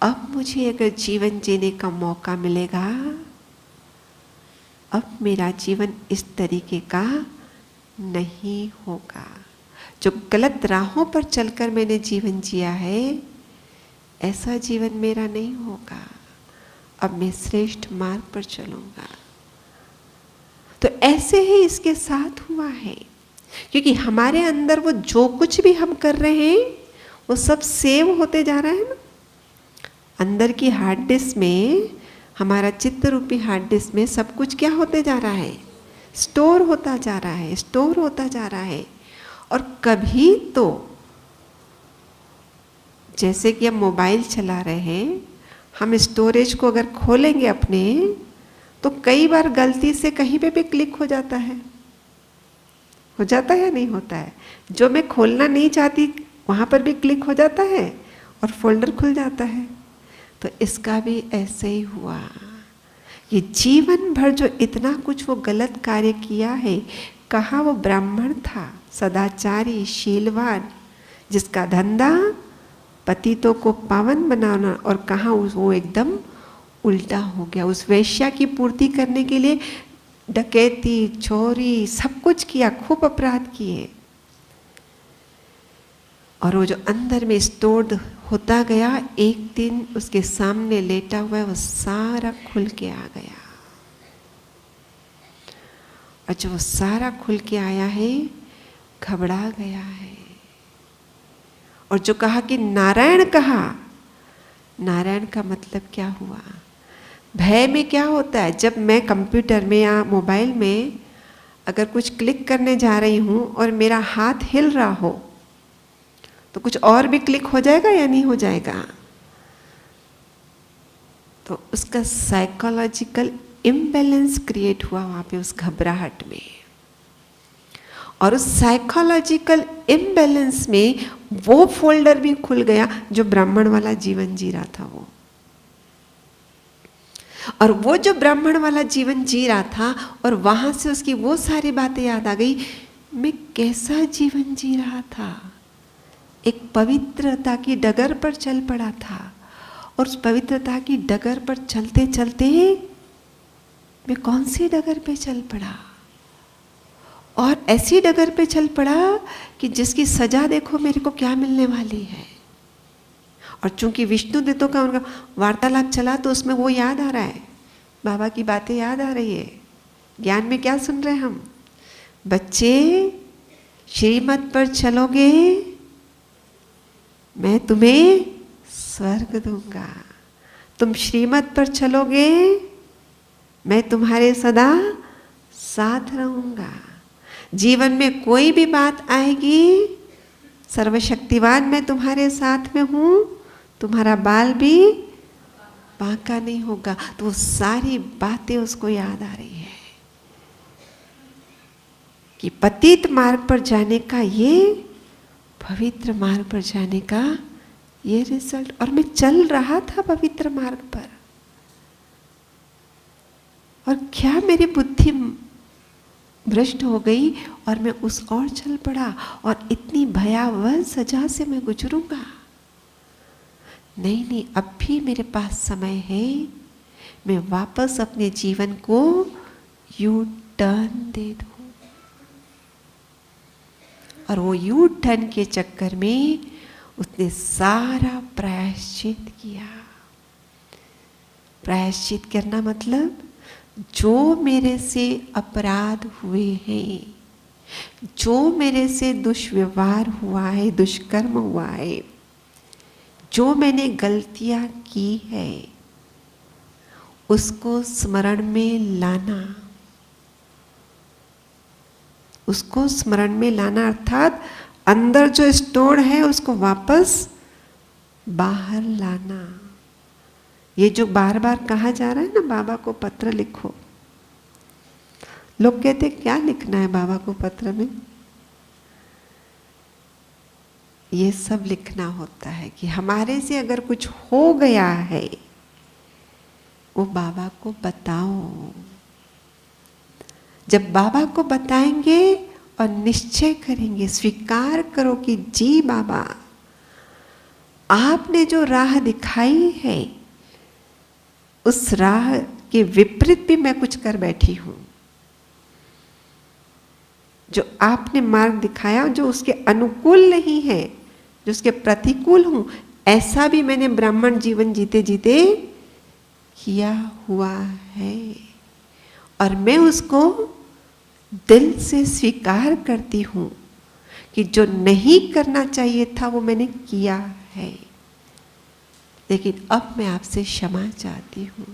अब मुझे अगर जीवन जीने का मौका मिलेगा, अब मेरा जीवन इस तरीके का नहीं होगा। जो गलत राहों पर चलकर मैंने जीवन जिया है, ऐसा जीवन मेरा नहीं होगा। अब मैं श्रेष्ठ मार्ग पर चलूंगा। तो ऐसे ही इसके साथ हुआ है, क्योंकि हमारे अंदर वो जो कुछ भी हम कर रहे हैं वो सब सेव होते जा रहा है ना। अंदर की हार्ड डिस्क में, हमारा चित्त रूपी हार्ड डिस्क में सब कुछ क्या होते जा रहा है? स्टोर होता जा रहा है, स्टोर होता जा रहा है। और कभी तो जैसे कि हम मोबाइल चला रहे हैं, हम स्टोरेज को अगर खोलेंगे अपने, तो कई बार गलती से कहीं पे भी क्लिक हो जाता है। हो जाता है या नहीं होता है? जो मैं खोलना नहीं चाहती वहाँ पर भी क्लिक हो जाता है और फोल्डर खुल जाता है। तो इसका भी ऐसे ही हुआ। ये जीवन भर जो इतना कुछ वो गलत कार्य किया है, कहाँ वो ब्राह्मण था, सदाचारी, शीलवान, जिसका धंधा पतितों को पावन बनाना, और कहाँ वो एकदम उल्टा हो गया। उस वेश्या की पूर्ति करने के लिए डकैती, चोरी, सब कुछ किया, खूब अपराध किए। और वो जो अंदर में स्टोर्ड होता गया, एक दिन उसके सामने लेटा हुआ है, वो सारा खुल के आ गया। और जो सारा खुल के आया है, घबरा गया है। और जो कहा कि नारायण कहा, नारायण का मतलब क्या हुआ? भय में क्या होता है? जब मैं कंप्यूटर में या मोबाइल में अगर कुछ क्लिक करने जा रही हूँ और मेरा हाथ हिल रहा हो, तो कुछ और भी क्लिक हो जाएगा या नहीं हो जाएगा? तो उसका साइकोलॉजिकल इम्बैलेंस क्रिएट हुआ वहाँ पे, उस घबराहट में। और उस साइकोलॉजिकल इम्बैलेंस में वो फोल्डर भी खुल गया जो ब्राह्मण वाला जीवन जी रहा था वो। और वो जो ब्राह्मण वाला जीवन जी रहा था, और वहां से उसकी वो सारी बातें याद आ गई। मैं कैसा जीवन जी रहा था? एक पवित्रता की डगर पर चल पड़ा था, और उस पवित्रता की डगर पर चलते चलते मैं कौन सी डगर पे चल पड़ा? और ऐसी डगर पे चल पड़ा कि जिसकी सजा देखो मेरे को क्या मिलने वाली है। और चूंकि विष्णु देवों का उनका वार्तालाप चला, तो उसमें वो याद आ रहा है, बाबा की बातें याद आ रही है। ज्ञान में क्या सुन रहे हैं हम? बच्चे, श्रीमत पर चलोगे, मैं तुम्हें स्वर्ग दूंगा। तुम श्रीमत पर चलोगे, मैं तुम्हारे सदा साथ रहूंगा। जीवन में कोई भी बात आएगी, सर्वशक्तिवान मैं तुम्हारे साथ में हूं, तुम्हारा बाल भी बांका नहीं होगा। तो वो सारी बातें उसको याद आ रही है कि पतित मार्ग पर जाने का, ये पवित्र मार्ग पर जाने का ये रिजल्ट। और मैं चल रहा था पवित्र मार्ग पर, और क्या मेरी बुद्धि भ्रष्ट हो गई और मैं उस ओर चल पड़ा, और इतनी भयावह सजा से मैं गुजरूंगा। नहीं नहीं, अब भी मेरे पास समय है, मैं वापस अपने जीवन को यू टर्न दे दूं। और वो यू टर्न के चक्कर में उसने सारा प्रायश्चित किया। प्रायश्चित करना मतलब, जो मेरे से अपराध हुए हैं, जो मेरे से दुष्व्यवहार हुआ है, दुष्कर्म हुआ है, जो मैंने गलतियां की है, उसको स्मरण में लाना। उसको स्मरण में लाना अर्थात अंदर जो स्टोर है उसको वापस बाहर लाना। ये जो बार बार कहा जा रहा है ना, बाबा को पत्र लिखो। लोग कहते क्या लिखना है बाबा को पत्र में? ये सब लिखना होता है कि हमारे से अगर कुछ हो गया है, वो बाबा को बताओ। जब बाबा को बताएंगे और निश्चय करेंगे, स्वीकार करो कि जी बाबा, आपने जो राह दिखाई है, उस राह के विपरीत भी मैं कुछ कर बैठी हूं। जो आपने मार्ग दिखाया, जो उसके अनुकूल नहीं है, जो उसके प्रतिकूल हूं, ऐसा भी मैंने ब्राह्मण जीवन जीते जीते किया हुआ है और मैं उसको दिल से स्वीकार करती हूं कि जो नहीं करना चाहिए था वो मैंने किया है, लेकिन अब मैं आपसे क्षमा चाहती हूं।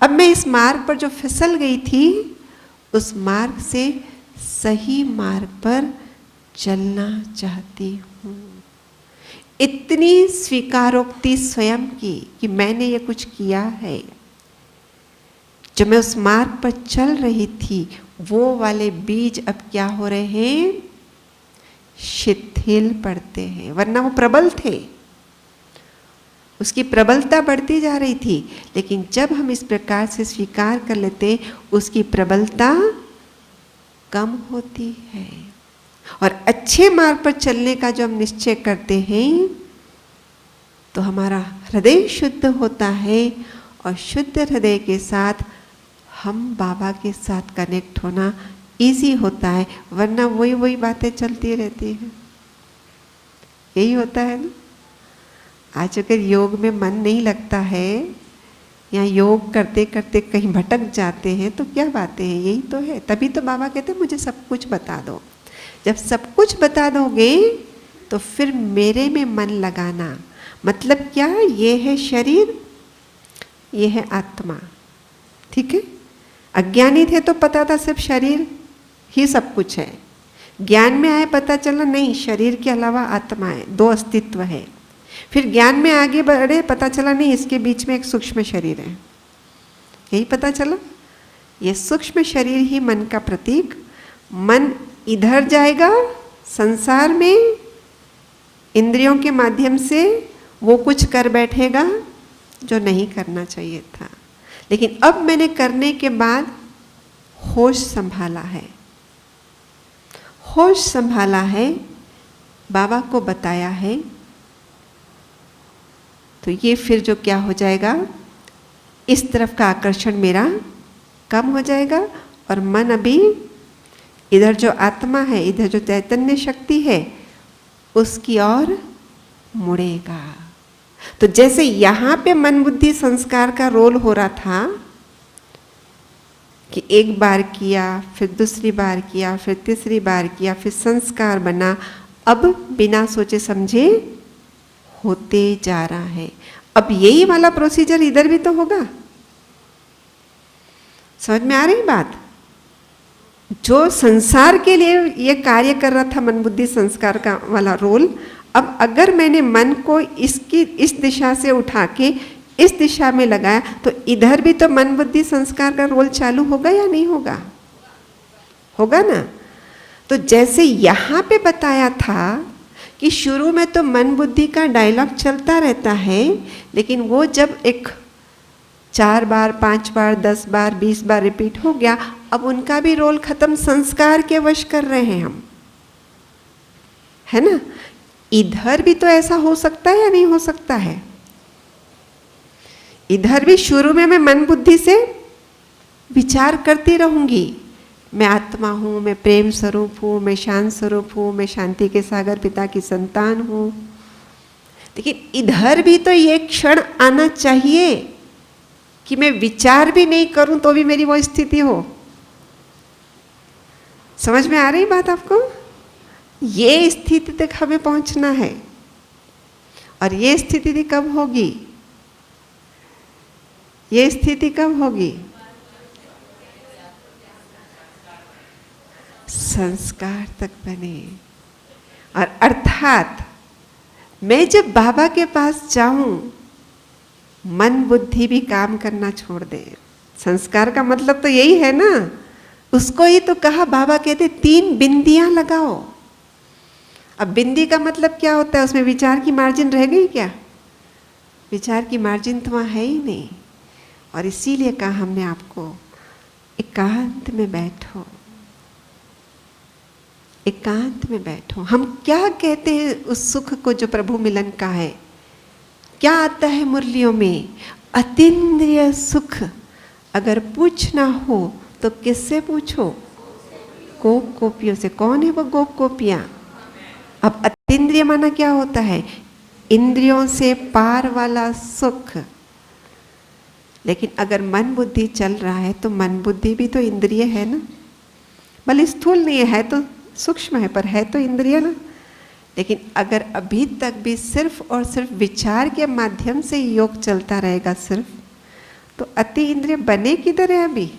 अब मैं इस मार्ग पर जो फिसल गई थी, उस मार्ग से सही मार्ग पर चलना चाहती हूं। इतनी स्वीकारोक्ति स्वयं की कि मैंने ये कुछ किया है। जब मैं उस मार्ग पर चल रही थी, वो वाले बीज अब क्या हो रहे हैं? शिथिल पड़ते हैं, वरना वो प्रबल थे, उसकी प्रबलता बढ़ती जा रही थी। लेकिन जब हम इस प्रकार से स्वीकार कर लेते, उसकी प्रबलता कम होती है। और अच्छे मार्ग पर चलने का जो हम निश्चय करते हैं, तो हमारा हृदय शुद्ध होता है और शुद्ध हृदय के साथ हम बाबा के साथ कनेक्ट होना इजी होता है, वरना वही वही बातें चलती रहती हैं। यही होता है ना। आज अगर योग में मन नहीं लगता है या योग करते करते कहीं भटक जाते हैं, तो क्या बातें हैं? यही तो है। तभी तो बाबा कहते हैं मुझे सब कुछ बता दो। जब सब कुछ बता दोगे तो फिर मेरे में मन लगाना, मतलब क्या? ये है शरीर, ये है आत्मा, ठीक है। अज्ञानी थे तो पता था सिर्फ शरीर ही सब कुछ है। ज्ञान में आए पता चला नहीं, शरीर के अलावा आत्मा है, दो अस्तित्व है। फिर ज्ञान में आगे बढ़े, पता चला नहीं, इसके बीच में एक सूक्ष्म शरीर है। यही पता चला, ये सूक्ष्म शरीर ही मन का प्रतीक। मन इधर जाएगा संसार में, इंद्रियों के माध्यम से वो कुछ कर बैठेगा जो नहीं करना चाहिए था। लेकिन अब मैंने करने के बाद होश संभाला है, होश संभाला है, बाबा को बताया है, तो ये फिर जो क्या हो जाएगा, इस तरफ का आकर्षण मेरा कम हो जाएगा और मन अभी इधर जो आत्मा है, इधर जो चैतन्य शक्ति है, उसकी ओर मुड़ेगा। तो जैसे यहाँ पे मन बुद्धि संस्कार का रोल हो रहा था कि एक बार किया, फिर दूसरी बार किया, फिर तीसरी बार किया, फिर संस्कार बना, अब बिना सोचे समझे होते जा रहा है। अब यही वाला प्रोसीजर इधर भी तो होगा। समझ में आ रही बात? जो संसार के लिए ये कार्य कर रहा था मन बुद्धि संस्कार का वाला रोल, अब अगर मैंने मन को इस दिशा से उठा के इस दिशा में लगाया, तो इधर भी तो मन बुद्धि संस्कार का रोल चालू होगा या नहीं होगा? होगा ना। तो जैसे यहाँ पे बताया था कि शुरू में तो मन बुद्धि का डायलॉग चलता रहता है, लेकिन वो जब एक 4 बार 5 बार 10 बार 20 बार रिपीट हो गया, अब उनका भी रोल खत्म, संस्कार के वश कर रहे हैं हम, है ना। इधर भी तो ऐसा हो सकता है या नहीं हो सकता है? इधर भी शुरू में मैं मन बुद्धि से विचार करती रहूंगी, मैं आत्मा हूं, मैं प्रेम स्वरूप हूं, मैं शांत स्वरूप हूं, मैं शांति के सागर पिता की संतान हूं। लेकिन इधर भी तो ये क्षण आना चाहिए कि मैं विचार भी नहीं करूं तो भी मेरी वो स्थिति हो। समझ में आ रही बात आपको? ये स्थिति तक हमें पहुंचना है। और ये स्थिति कब होगी? ये स्थिति कब होगी? संस्कार तक बने। और अर्थात मैं जब बाबा के पास जाऊं, मन बुद्धि भी काम करना छोड़ दे। संस्कार का मतलब तो यही है ना, उसको ही तो कहा, बाबा कहते 3 बिंदियां लगाओ। अब बिंदी का मतलब क्या होता है? उसमें विचार की मार्जिन रह गई क्या? विचार की मार्जिन तो वहाँ है ही नहीं। और इसीलिए कहा हमने आपको, एकांत में बैठो, एकांत में बैठो। हम क्या कहते हैं उस सुख को जो प्रभु मिलन का है? क्या आता है मुरलियों में? अतीन्द्रिय सुख। अगर पूछना हो तो किससे पूछो? गोप गोपियों से। कौन है वो गोप गोपियां? अब अतीन्द्रिय माना क्या होता है? इंद्रियों से पार वाला सुख। लेकिन अगर मन बुद्धि चल रहा है तो मन बुद्धि भी तो इंद्रिय है ना, भले स्थूल नहीं है तो सूक्ष्म है, पर है तो इंद्रिय ना। लेकिन अगर अभी तक भी सिर्फ और सिर्फ विचार के माध्यम से योग चलता रहेगा सिर्फ, तो अति इंद्रिय बने किधर है? अभी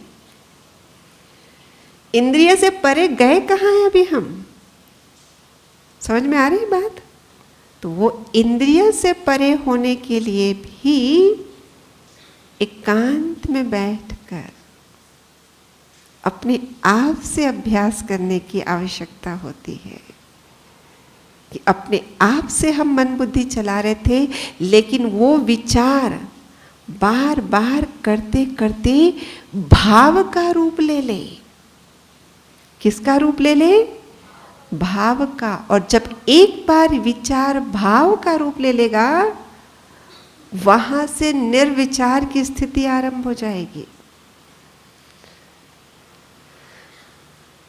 इंद्रिय से परे गए कहाँ हैं अभी हम? समझ में आ रही बात? तो वो इंद्रिय से परे होने के लिए भी एकांत में बैठकर अपने आप से अभ्यास करने की आवश्यकता होती है। कि अपने आप से हम मन बुद्धि चला रहे थे, लेकिन वो विचार बार बार करते करते भाव का रूप ले ले। किसका रूप ले ले? भाव का। और जब एक बार विचार भाव का रूप ले लेगा, वहां से निर्विचार की स्थिति आरंभ हो जाएगी।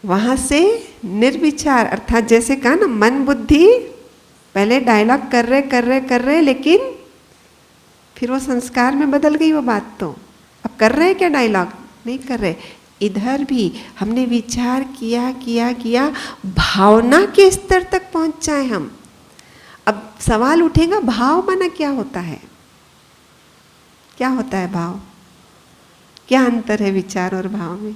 वहां से निर्विचार, अर्थात जैसे कहा ना, मन बुद्धि पहले डायलॉग कर रहे, लेकिन फिर वो संस्कार में बदल गई वो बात। तो अब कर रहे हैं क्या? डायलॉग नहीं कर रहे। इधर भी हमने विचार किया, भावना के स्तर तक पहुंच जाए हम। अब सवाल उठेगा, भाव माना क्या होता है? क्या होता है भाव? क्या अंतर है विचार और भाव में?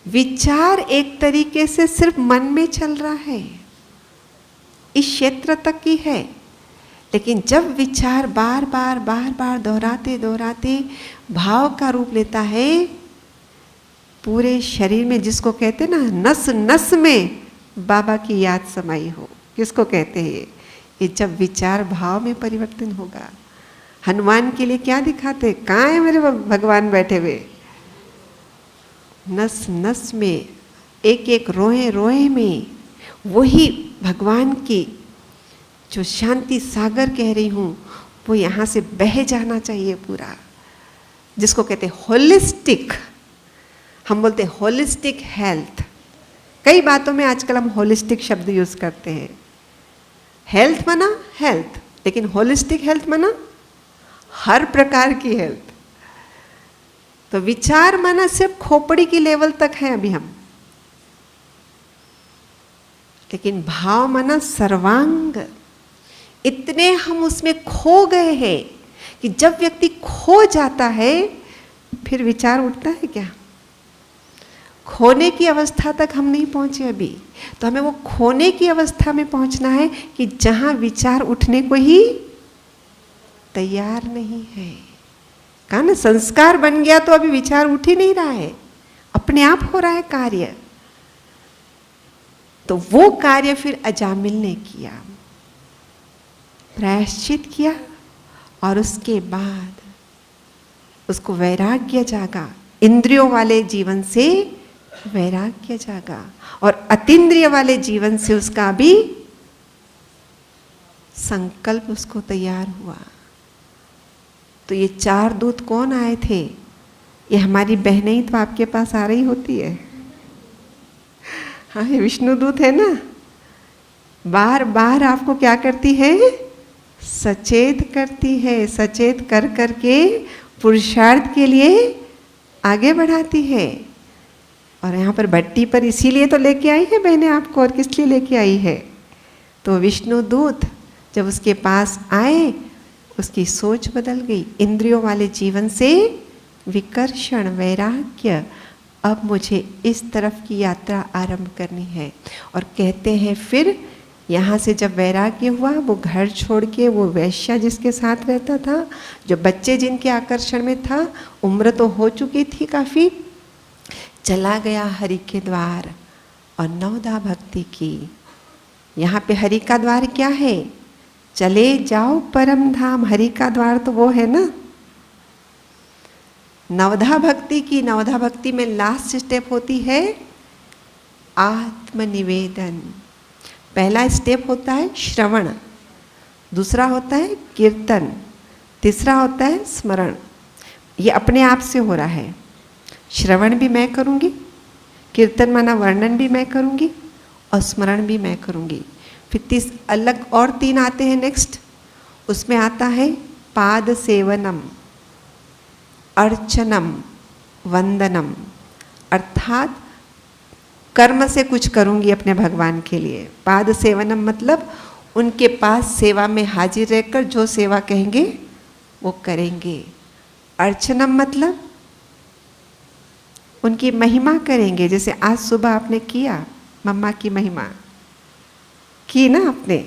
विचार एक तरीके से सिर्फ मन में चल रहा है, इस क्षेत्र तक ही है। लेकिन जब विचार बार बार दोहराते भाव का रूप लेता है, पूरे शरीर में, जिसको कहते ना नस नस में बाबा की याद समाई हो, किसको कहते हैं ये? जब विचार भाव में परिवर्तन होगा। हनुमान के लिए क्या दिखाते? कहाँ है मेरे भगवान बैठे हुए? नस नस में, एक एक रोए रोए में वही भगवान की जो शांति सागर कह रही हूँ, वो यहाँ से बह जाना चाहिए पूरा। जिसको कहते होलिस्टिक, हम बोलते होलिस्टिक हेल्थ। कई बातों में आजकल हम होलिस्टिक शब्द यूज करते हैं। हेल्थ माना हेल्थ, लेकिन होलिस्टिक हेल्थ माना हर प्रकार की हेल्थ। तो विचार माना सिर्फ खोपड़ी की लेवल तक है अभी हम, लेकिन भाव माना सर्वांग। इतने हम उसमें खो गए हैं कि जब व्यक्ति खो जाता है फिर विचार उठता है क्या? खोने की अवस्था तक हम नहीं पहुंचे अभी। तो हमें वो खोने की अवस्था में पहुंचना है कि जहां विचार उठने को ही तैयार नहीं है। कहा ना, संस्कार बन गया तो अभी विचार उठ ही नहीं रहा है, अपने आप हो रहा है कार्य। तो वो कार्य फिर अजामिल ने किया, प्रायश्चित किया, और उसके बाद उसको वैराग्य जागा। इंद्रियों वाले जीवन से वैराग्य जागा, और अतीन्द्रिय वाले जीवन से उसका भी संकल्प उसको तैयार हुआ। तो ये चार दूत कौन आए थे? ये हमारी बहनें ही तो आपके पास आ रही होती है। हाँ, ये विष्णु दूत है ना, बार बार आपको क्या करती है? सचेत करती है। सचेत कर करके पुरुषार्थ के लिए आगे बढ़ाती है। और यहाँ पर भट्टी पर इसीलिए तो लेके आई है बहनें आपको, और किस लिए लेके आई है? तो विष्णु दूत जब उसके पास आए, उसकी सोच बदल गई। इंद्रियों वाले जीवन से विकर्षण, वैराग्य, अब मुझे इस तरफ की यात्रा आरंभ करनी है। और कहते हैं फिर यहाँ से जब वैराग्य हुआ, वो घर छोड़ के, वो वैश्या जिसके साथ रहता था, जो बच्चे जिनके आकर्षण में था, उम्र तो हो चुकी थी काफ़ी, चला गया हरि के द्वार और नवधा भक्ति की। यहाँ पे हरि का द्वार क्या है? चले जाओ परम धाम। हरि का द्वार तो वो है ना। नवधा भक्ति की, नवधा भक्ति में लास्ट स्टेप होती है आत्मनिवेदन। पहला स्टेप होता है श्रवण, दूसरा होता है कीर्तन, तीसरा होता है स्मरण। ये अपने आप से हो रहा है। श्रवण भी मैं करूँगी, कीर्तन माना वर्णन भी मैं करूँगी और स्मरण भी मैं करूँगी। फिर अलग और 3 आते हैं नेक्स्ट। उसमें आता है पाद सेवनम, अर्चनम, वंदनम, अर्थात कर्म से कुछ करूँगी अपने भगवान के लिए। पाद सेवनम मतलब उनके पास सेवा में हाजिर रहकर जो सेवा कहेंगे वो करेंगे। अर्चनम मतलब उनकी महिमा करेंगे, जैसे आज सुबह आपने किया, मम्मा की महिमा की ना आपने।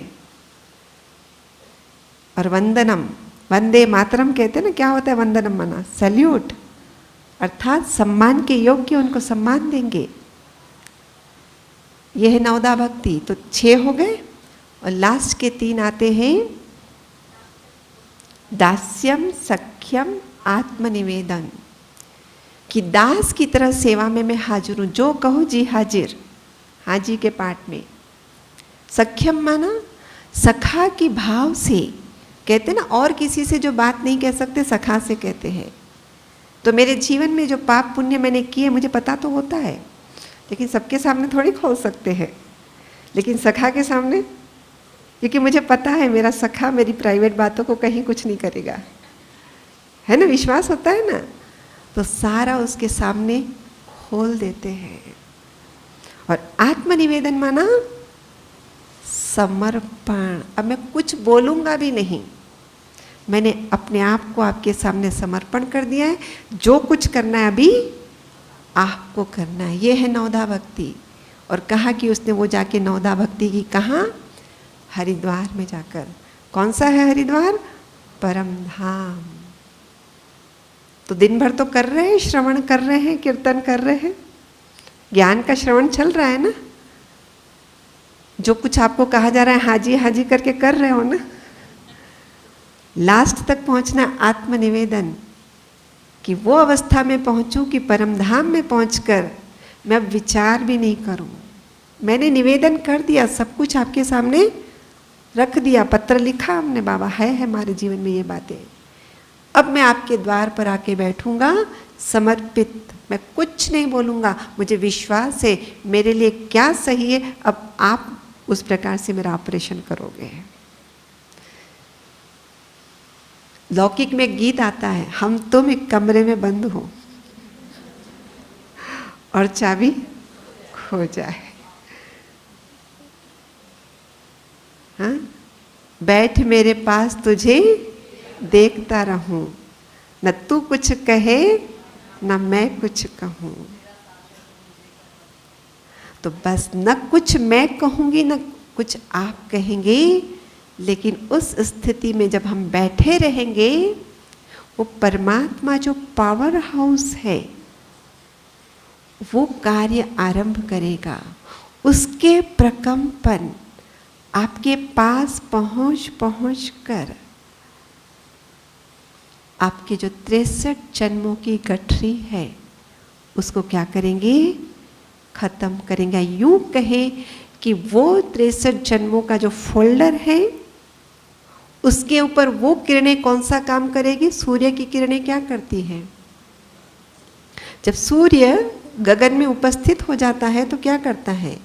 और वंदनम, वंदे मातरम कहते हैं ना, क्या होता है वंदनम माना? सल्यूट, अर्थात सम्मान के योग्य उनको सम्मान देंगे। यह है नवदा भक्ति। तो 6 हो गए और लास्ट के 3 आते हैं दास्यम, सख्यम, आत्मनिवेदन, कि दास की तरह सेवा में मैं हाजिर हूँ, जो कहो जी हाजिर, हाजी के पाठ में। सख्यम माना सखा की भाव से, कहते ना और किसी से जो बात नहीं कह सकते सखा से कहते हैं। तो मेरे जीवन में जो पाप पुण्य मैंने किए मुझे पता तो होता है, लेकिन सबके सामने थोड़ी खोल सकते हैं। लेकिन सखा के सामने, क्योंकि मुझे पता है मेरा सखा मेरी प्राइवेट बातों को कहीं कुछ नहीं करेगा, है ना, विश्वास होता है ना, तो सारा उसके सामने खोल देते हैं। और आत्मनिवेदन माना समर्पण। अब मैं कुछ बोलूँगा भी नहीं, मैंने अपने आप को आपके सामने समर्पण कर दिया है, जो कुछ करना है अभी आपको करना है। ये है नवदा भक्ति। और कहा कि उसने वो जाके नवदा भक्ति की, कहाँ? हरिद्वार में जाकर। कौन सा है हरिद्वार? परम धाम। तो दिन भर तो कर रहे हैं, श्रवण कर रहे हैं, कीर्तन कर रहे हैं, ज्ञान का श्रवण चल रहा है ना, जो कुछ आपको कहा जा रहा है हाजी हाजी करके कर रहे हो ना। लास्ट तक पहुंचना आत्मनिवेदन, कि वो अवस्था में पहुंचूं कि परम धाम में पहुंचकर मैं अब विचार भी नहीं करूं। मैंने निवेदन कर दिया, सब कुछ आपके सामने रख दिया, पत्र लिखा हमने, बाबा है हमारे जीवन में ये बातें। अब मैं आपके द्वार पर आके बैठूंगा समर्पित, मैं कुछ नहीं बोलूँगा, मुझे विश्वास है मेरे लिए क्या सही है, अब आप उस प्रकार से मेरा ऑपरेशन करोगे। लौकिक में गीत आता है, हम तुम एक कमरे में बंद हो और चाबी खो जाए। हाँ, बैठ मेरे पास तुझे देखता रहूं, न तू कुछ कहे न मैं कुछ कहूं। तो बस न कुछ मैं कहूंगी न कुछ आप कहेंगे, लेकिन उस स्थिति में जब हम बैठे रहेंगे, वो परमात्मा जो पावर हाउस है वो कार्य आरंभ करेगा। उसके प्रकंपन आपके पास पहुंच कर आपके जो 63 जन्मों की गठरी है उसको क्या करेंगे? खत्म करेंगे। यूं कहे कि वो 63 जन्मों का जो फोल्डर है उसके ऊपर वो किरणें कौन सा काम करेगी? सूर्य की किरणें क्या करती हैं? जब सूर्य गगन में उपस्थित हो जाता है तो क्या करता है?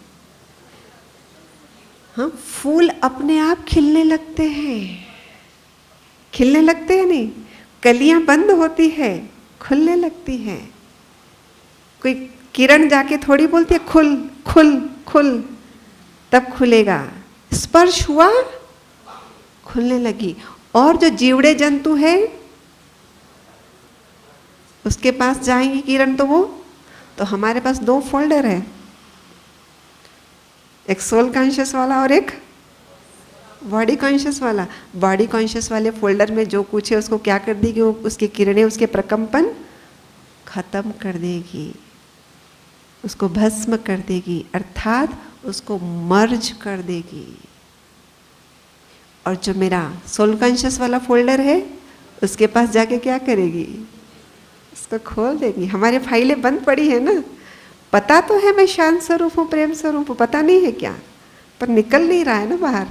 हाँ, फूल अपने आप खिलने लगते हैं। खिलने लगते हैं नहीं, कलियां बंद होती है, खुलने लगती है। कोई किरण जाके थोड़ी बोलती है खुल खुल खुल, तब खुलेगा। स्पर्श हुआ, खुलने लगी। और जो जीवड़े जंतु है उसके पास जाएंगी किरण तो हमारे पास 2 फोल्डर है, एक सोल कॉन्शियस वाला और एक बॉडी कॉन्शियस वाला। बॉडी कॉन्शियस वाले फोल्डर में जो कुछ है उसको क्या कर देगी? वो उसकी किरणें, उसके प्रकंपन खत्म कर देगी, उसको भस्म कर देगी, अर्थात उसको मर्ज कर देगी। और जो मेरा सोल कॉन्शियस वाला फोल्डर है उसके पास जाके क्या करेगी? उसको खोल देगी। हमारे फाइलें बंद पड़ी है ना, पता तो है मैं शांत स्वरूप हूँ, प्रेम स्वरूप हूँ, पता नहीं है क्या, पर निकल नहीं रहा है ना बाहर।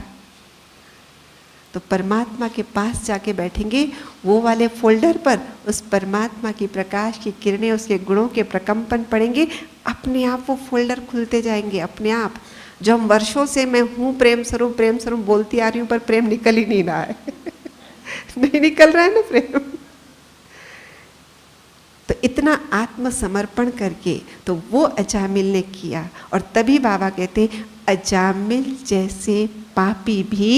तो परमात्मा के पास जाके बैठेंगे, वो वाले फोल्डर पर उस परमात्मा की प्रकाश की किरणें, उसके गुणों के प्रकंपन पड़ेंगे, अपने आप वो फोल्डर खुलते जाएंगे अपने आप। जो हम वर्षों से मैं हूँ प्रेम स्वरूप बोलती आ रही हूँ, पर प्रेम निकल ही नहीं रहा है नहीं निकल रहा है ना प्रेम। तो इतना आत्मसमर्पण करके तो वो अजामिल ने किया, और तभी बाबा कहते अजामिल जैसे पापी भी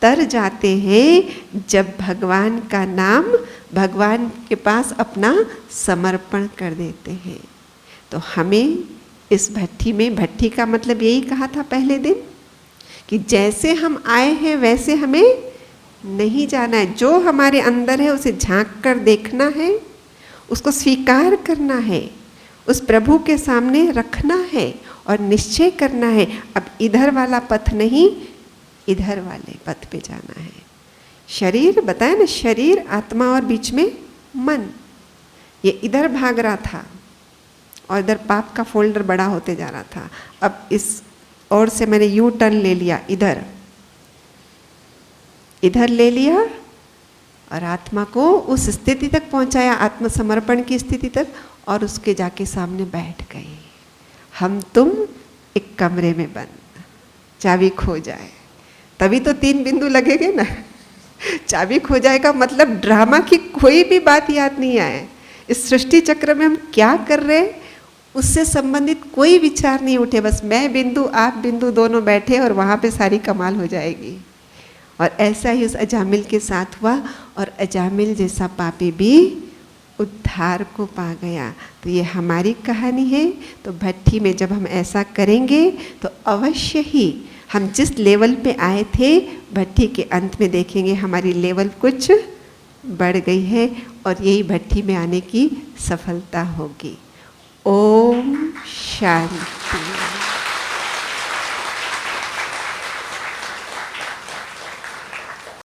तर जाते हैं जब भगवान का नाम, भगवान के पास अपना समर्पण कर देते हैं। तो हमें इस भट्ठी में, भट्ठी का मतलब यही कहा था पहले दिन कि जैसे हम आए हैं वैसे हमें नहीं जाना है। जो हमारे अंदर है उसे झांक कर देखना है, उसको स्वीकार करना है, उस प्रभु के सामने रखना है और निश्चय करना है अब इधर वाला पथ नहीं, इधर वाले पथ पे जाना है। शरीर बताया ना, शरीर, आत्मा और बीच में मन, ये इधर भाग रहा था और इधर पाप का फोल्डर बड़ा होते जा रहा था। अब इस ओर से मैंने यू टर्न ले लिया, इधर ले लिया और आत्मा को उस स्थिति तक पहुंचाया, आत्मसमर्पण की स्थिति तक, और उसके जाके सामने बैठ गए। हम तुम एक कमरे में बंद, चाबी खो जाए, तभी तो 3 बिंदु लगेंगे ना चाबी खो जाएगा मतलब ड्रामा की कोई भी बात याद नहीं आए, इस सृष्टि चक्र में हम क्या कर रहे हैं उससे संबंधित कोई विचार नहीं उठे, बस मैं बिंदु आप बिंदु दोनों बैठे और वहाँ पे सारी कमाल हो जाएगी। और ऐसा ही उस अजामिल के साथ हुआ, और अजामिल जैसा पापी भी उद्धार को पा गया। तो ये हमारी कहानी है। तो भट्ठी में जब हम ऐसा करेंगे तो अवश्य ही हम जिस लेवल पे आए थे, भट्ठी के अंत में देखेंगे हमारी लेवल कुछ बढ़ गई है, और यही भट्ठी में आने की सफलता होगी। ओम शांति।